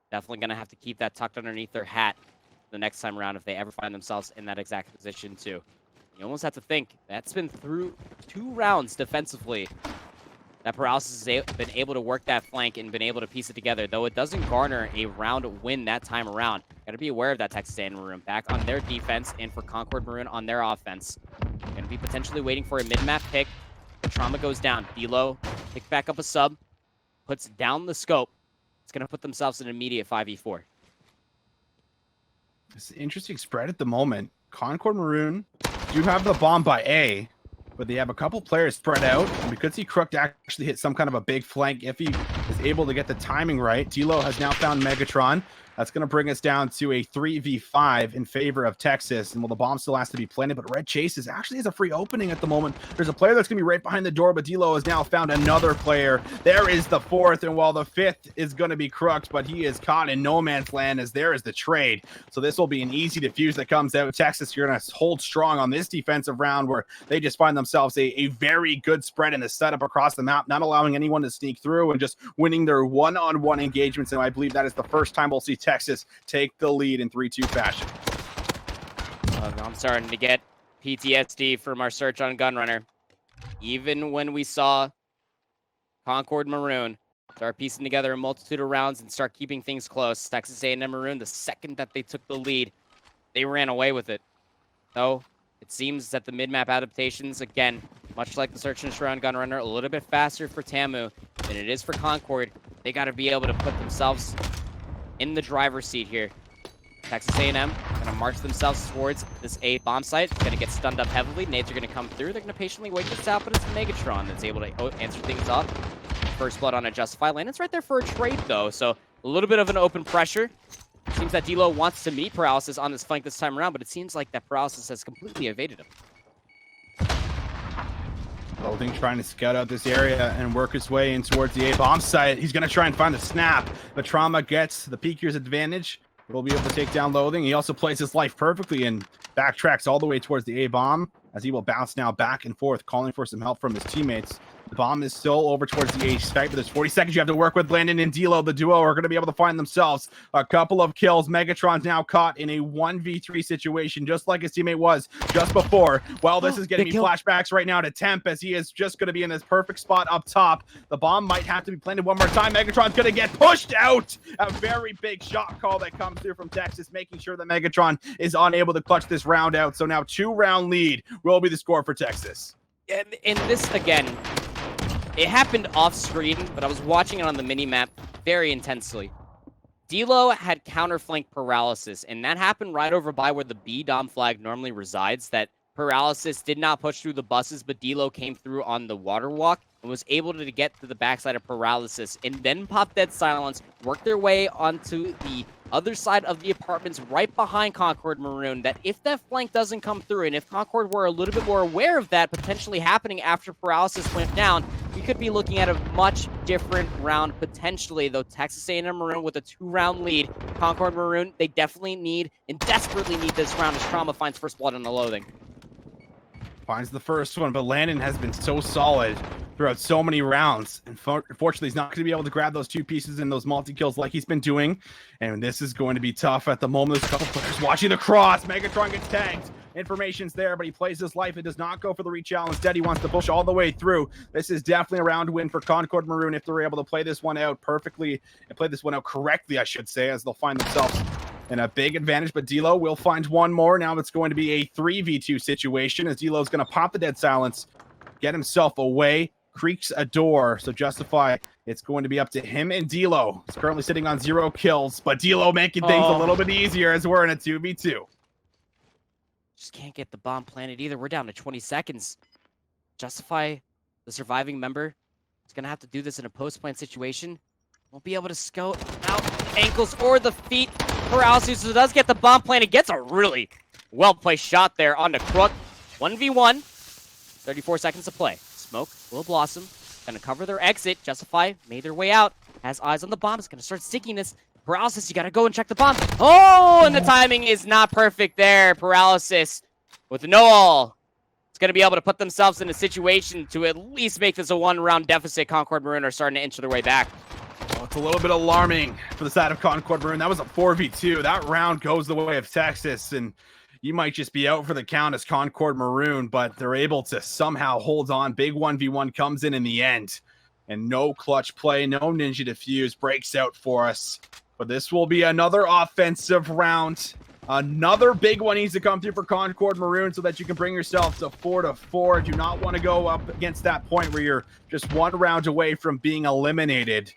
definitely going to have to keep that tucked underneath their hat the next time around if they ever find themselves in that exact position too. You almost have to think, that's been through 2 rounds defensively that Paralysis has been able to work that flank and been able to piece it together, though it doesn't garner a round win that time around. Got to be aware of that. Texas A&M Maroon back on their defense, and for Concord Maroon on their offense. Going to be potentially waiting for a mid-map pick. The Trauma goes down. D-Lo pick back up a sub, puts down the scope. It's going to put themselves in an immediate 5v4. It's an interesting spread at the moment. Concord Maroon do have the bomb by A, but they have a couple players spread out. And we could see Crook actually hit some kind of a big flank if he is able to get the timing right. D-Lo has now found Megatron. That's going to bring us down to a 3v5 in favor of Texas. And well, the bomb still has to be planted, but Red Chases actually has a free opening at the moment. There's a player that's going to be right behind the door, but D-Lo has now found another player. There is the fourth, and while the fifth is going to be Crooks, but he is caught in no man's land as there is the trade. So this will be an easy defuse that comes out. Texas, you're going to hold strong on this defensive round where they just find themselves a very good spread in the setup across the map, not allowing anyone to sneak through and just winning their one-on-one engagements. And I believe that is the first time we'll see Texas take the lead in 3-2 fashion. I'm starting to get PTSD from our search on Gunrunner. Even when we saw Concord Maroon start piecing together a multitude of rounds and start keeping things close, Texas A&M Maroon, the second that they took the lead, they ran away with it. So it seems that the mid-map adaptations, again, much like the search and destroy on Gunrunner, a little bit faster for Tamu than it is for Concord. They got to be able to put themselves in the driver's seat here. Texas A&M going to march themselves towards this A bomb site. Going to get stunned up heavily. Nades are going to come through. They're going to patiently wait this out, but it's Megatron that's able to answer things up. First blood on a Justify. Landon's right there for a trade, though, so a little bit of an open pressure. Seems that D-Lo wants to meet Paralysis on this flank this time around, but it seems like that Paralysis has completely evaded him. Loathing trying to scout out this area and work his way in towards the A bomb site. He's going to try and find the snap, but Trauma gets the Peeker's advantage. Will be able to take down Loathing. He also plays his life perfectly and backtracks all the way towards the A bomb as he will bounce now back and forth, calling for some help from his teammates. The bomb is still over towards the A site, but there's 40 seconds you have to work with. Landon and D-Lo, the duo, are going to be able to find themselves a couple of kills. Megatron's now caught in a 1v3 situation, just like his teammate was just before. Well, this is getting me flashbacks right now to Temp, as he is just going to be in this perfect spot up top. The bomb might have to be planted one more time. Megatron's going to get pushed out. A very big shot call that comes through from Texas, making sure that Megatron is unable to clutch this round out. So now 2-round lead will be the score for Texas. And this, again, it happened off screen, but I was watching it on the mini-map very intensely. D-Lo had counterflank Paralysis, and that happened right over by where the B dom flag normally resides. That Paralysis did not push through the buses, but D-Lo came through on the water walk and was able to get to the backside of Paralysis and then pop Dead Silence, work their way onto the other side of the apartments right behind Concord Maroon. That if that flank doesn't come through, and if Concord were a little bit more aware of that potentially happening after Paralysis went down, we could be looking at a much different round potentially, though Texas A&M Maroon with a 2-round lead. Concord Maroon, they definitely need and desperately need this round as Trauma finds first blood on the Loathing. Finds the first one, but Landon has been so solid throughout so many rounds. And unfortunately, he's not going to be able to grab those 2 pieces and those multi-kills like he's been doing. And this is going to be tough at the moment. There's a couple players watching the cross. Megatron gets tagged. Information's there, but he plays his life. It does not go for the rechallenge. Instead, he wants to push all the way through. This is definitely a round win for Concord Maroon if they're able to play this one out perfectly and play this one out correctly, I should say, as they'll find themselves in a big advantage. But D-Lo will find one more. Now it's going to be a 3v2 situation as D-Lo's going to pop the Dead Silence, get himself away, creaks a door. So Justify, it's going to be up to him and D-Lo. He's currently sitting on 0 kills, but D-Lo making things a little bit easier as we're in a 2v2. Just can't get the bomb planted either. We're down to 20 seconds. Justify, the surviving member, is going to have to do this in a post-plant situation. Won't be able to scout out the ankles or the feet. Paralysis does get the bomb planted. Gets a really well-placed shot there on the Crook. 1v1. 34 seconds to play. Smoke will blossom. Going to cover their exit. Justify made their way out. Has eyes on the bomb. It's going to start sticking this. Paralysis, you got to go and check the bomb. Oh, and the timing is not perfect there. Paralysis with no all. It's going to be able to put themselves in a situation to at least make this a 1-round deficit. Concord Maroon are starting to inch their way back. Well, it's a little bit alarming for the side of Concord Maroon. That was a 4v2. That round goes the way of Texas, and you might just be out for the count as Concord Maroon, but they're able to somehow hold on. Big 1v1 comes in the end. and no clutch play, no ninja defuse breaks out for us. But this will be another offensive round. Another big one needs to come through for Concord Maroon so that you can bring yourself to 4-4. Do not want to go up against that point where you're just one round away from being eliminated.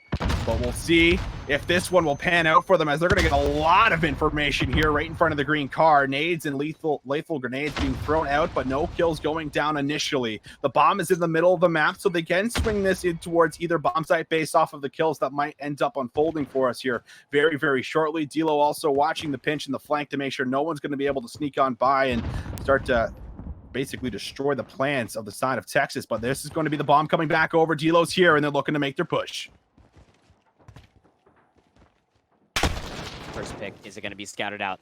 But we'll see if this one will pan out for them, as they're going to get a lot of information here right in front of the green car. Nades and lethal grenades being thrown out, but no kills going down initially. The bomb is in the middle of the map, so they can swing this in towards either bomb site based off of the kills that might end up unfolding for us here very, very shortly. D'Lo also watching the pinch in the flank to make sure no one's going to be able to sneak on by and start to basically destroy the plans of the side of Texas. But this is going to be the bomb coming back over. D'Lo's here, and they're looking to make their push. First pick, is it going to be scouted out?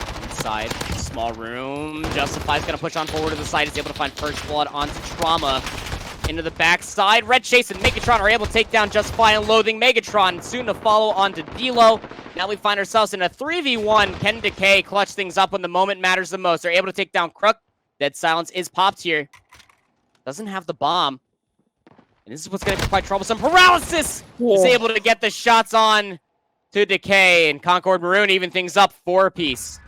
Inside, small room. Justify's going to push on forward to the side. Is able to find first blood onto Trauma. Into the backside. Red Chase and Megatron are able to take down Justify and Loathing. Megatron soon to follow onto D'Lo. Now we find ourselves in a 3v1. Can Decay clutch things up when the moment matters the most. They're able to take down Crook. Dead Silence is popped here. Doesn't have the bomb. And this is what's going to be quite troublesome. Paralysis is able to get the shots on to Decay, and Concord Maroon even things up 4 apiece.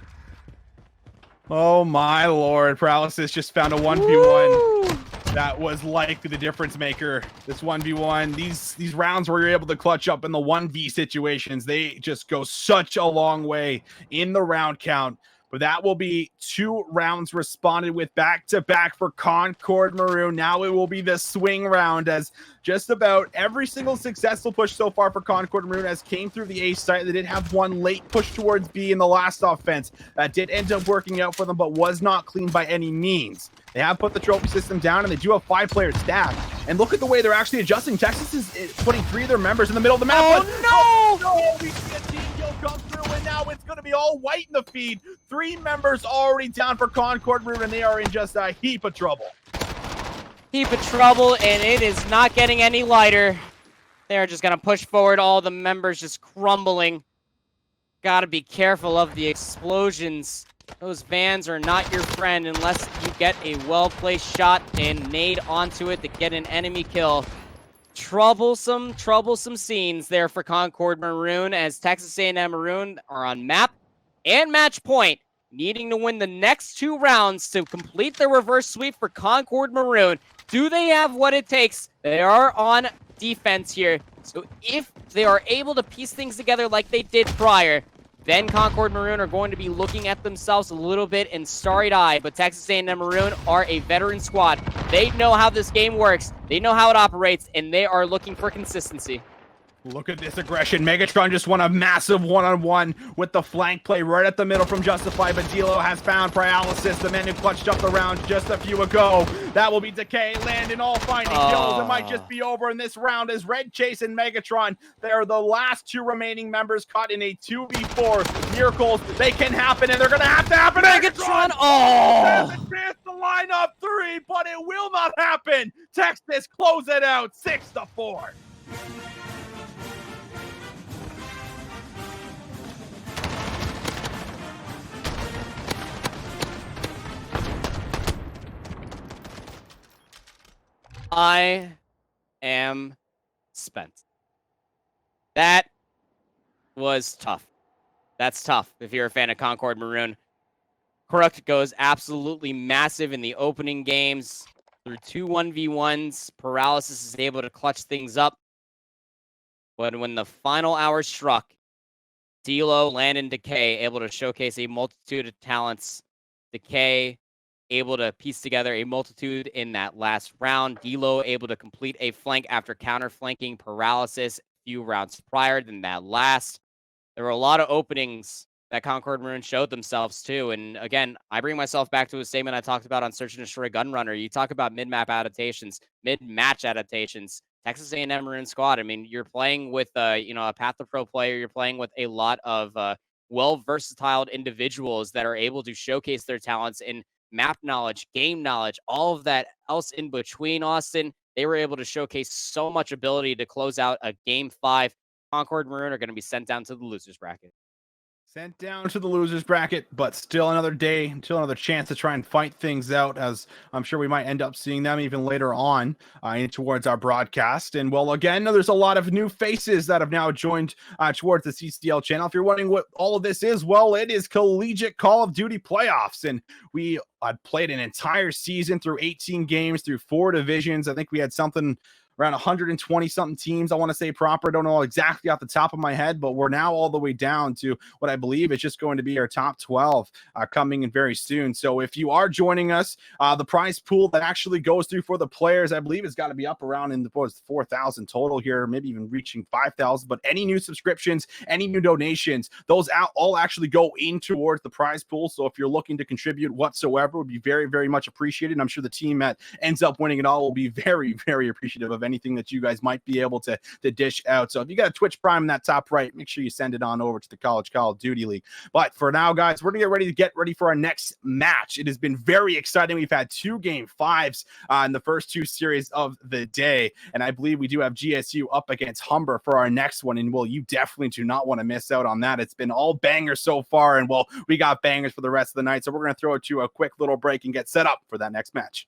Oh my lord, Paralysis just found a 1v1. That was likely the difference maker. This 1v1, these rounds where you're able to clutch up in the 1v situations, they just go such a long way in the round count. But that will be 2 rounds responded with back-to-back for Concord Maroon. Now it will be the swing round, as just about every single successful push so far for Concord Maroon has came through the A site. They did have one late push towards B in the last offense. That did end up working out for them, but was not clean by any means. They have put the trophy system down, and they do have 5-player staff. And look at the way they're actually adjusting. Texas is putting 3 of their members in the middle of the map. Oh, no! We see a team kill come through, and now it's going to be all white in the feed. 3 members already down for Concord Maroon, and they are in just a heap of trouble. Heap of trouble, and it is not getting any lighter. They're just going to push forward, all the members just crumbling. Gotta be careful of the explosions. Those vans are not your friend unless you get a well-placed shot and nade onto it to get an enemy kill. Troublesome scenes there for Concord Maroon, as Texas A&M Maroon are on map and match point, needing to win the next 2 rounds to complete the reverse sweep for Concord Maroon. Do they have what it takes? They are on defense here, so if they are able to piece things together like they did prior, then Concord Maroon are going to be looking at themselves a little bit in starry-eyed, but Texas A&M Maroon are a veteran squad. They know how this game works, they know how it operates, and they are looking for consistency. Look at this aggression. Megatron just won a massive one-on-one with the flank play right at the middle from Justify, but D'Lo has found Paralysis, the man who clutched up the round just a few ago. That will be Decay, Landon all finding kills. It might just be over in this round as Red Chase and Megatron, they are the last 2 remaining members caught in a 2v4. Miracles, they can happen, and they're going to happen. Megatron, has a chance to line up 3, but it will not happen. Texas close it out 6-4. I am spent. That was tough. That's tough if you're a fan of Concord Maroon. Crook goes absolutely massive in the opening games. Through 2 1v1s, Paralysis is able to clutch things up. But when the final hour struck, D'Lo, Landon, Decay able to showcase a multitude of talents. Decay able to piece together a multitude in that last round. D'Lo able to complete a flank after counter-flanking Paralysis a few rounds prior than that last. There were a lot of openings that Concord Maroon showed themselves too. And again, I bring myself back to a statement I talked about on Search and Destroy Gunrunner. You talk about mid-map adaptations, mid-match adaptations. Texas A&M Maroon squad. I mean, you're playing with a Path to Pro player. You're playing with a lot of well-versatile individuals that are able to showcase their talents in map knowledge, game knowledge, all of that else in between, Austin. They were able to showcase so much ability to close out a Game 5. Concord Maroon are going to be sent down to the losers bracket. Sent down to the losers bracket, but still another day, still another chance to try and fight things out, as I'm sure we might end up seeing them even later on towards our broadcast. And well, again, there's a lot of new faces that have now joined towards the CCL channel. If you're wondering what all of this is, well, it is Collegiate Call of Duty playoffs. And we played an entire season through 18 games, through 4 divisions. I think we had something around 120 something teams, I want to say proper. I don't know exactly off the top of my head, but we're now all the way down to what I believe is just going to be our top 12 coming in very soon. So if you are joining us, the prize pool that actually goes through for the players, I believe, has got to be up around in the 4,000 total here, maybe even reaching 5,000. But any new subscriptions, any new donations, those all actually go in towards the prize pool. So if you're looking to contribute whatsoever, would be very, very much appreciated. And I'm sure the team that ends up winning it all will be very, very appreciative of anything that you guys might be able to dish out. So if you got a Twitch Prime in that top right, make sure you send it on over to the College Call of Duty League. But for now, guys, we're going to get ready for our next match. It has been very exciting. We've had 2 game 5s in the first 2 series of the day. And I believe we do have GSU up against Humber for our next one. And well, you definitely do not want to miss out on that. It's been all bangers so far. And well, we got bangers for the rest of the night. So we're going to throw it to a quick little break and get set up for that next match.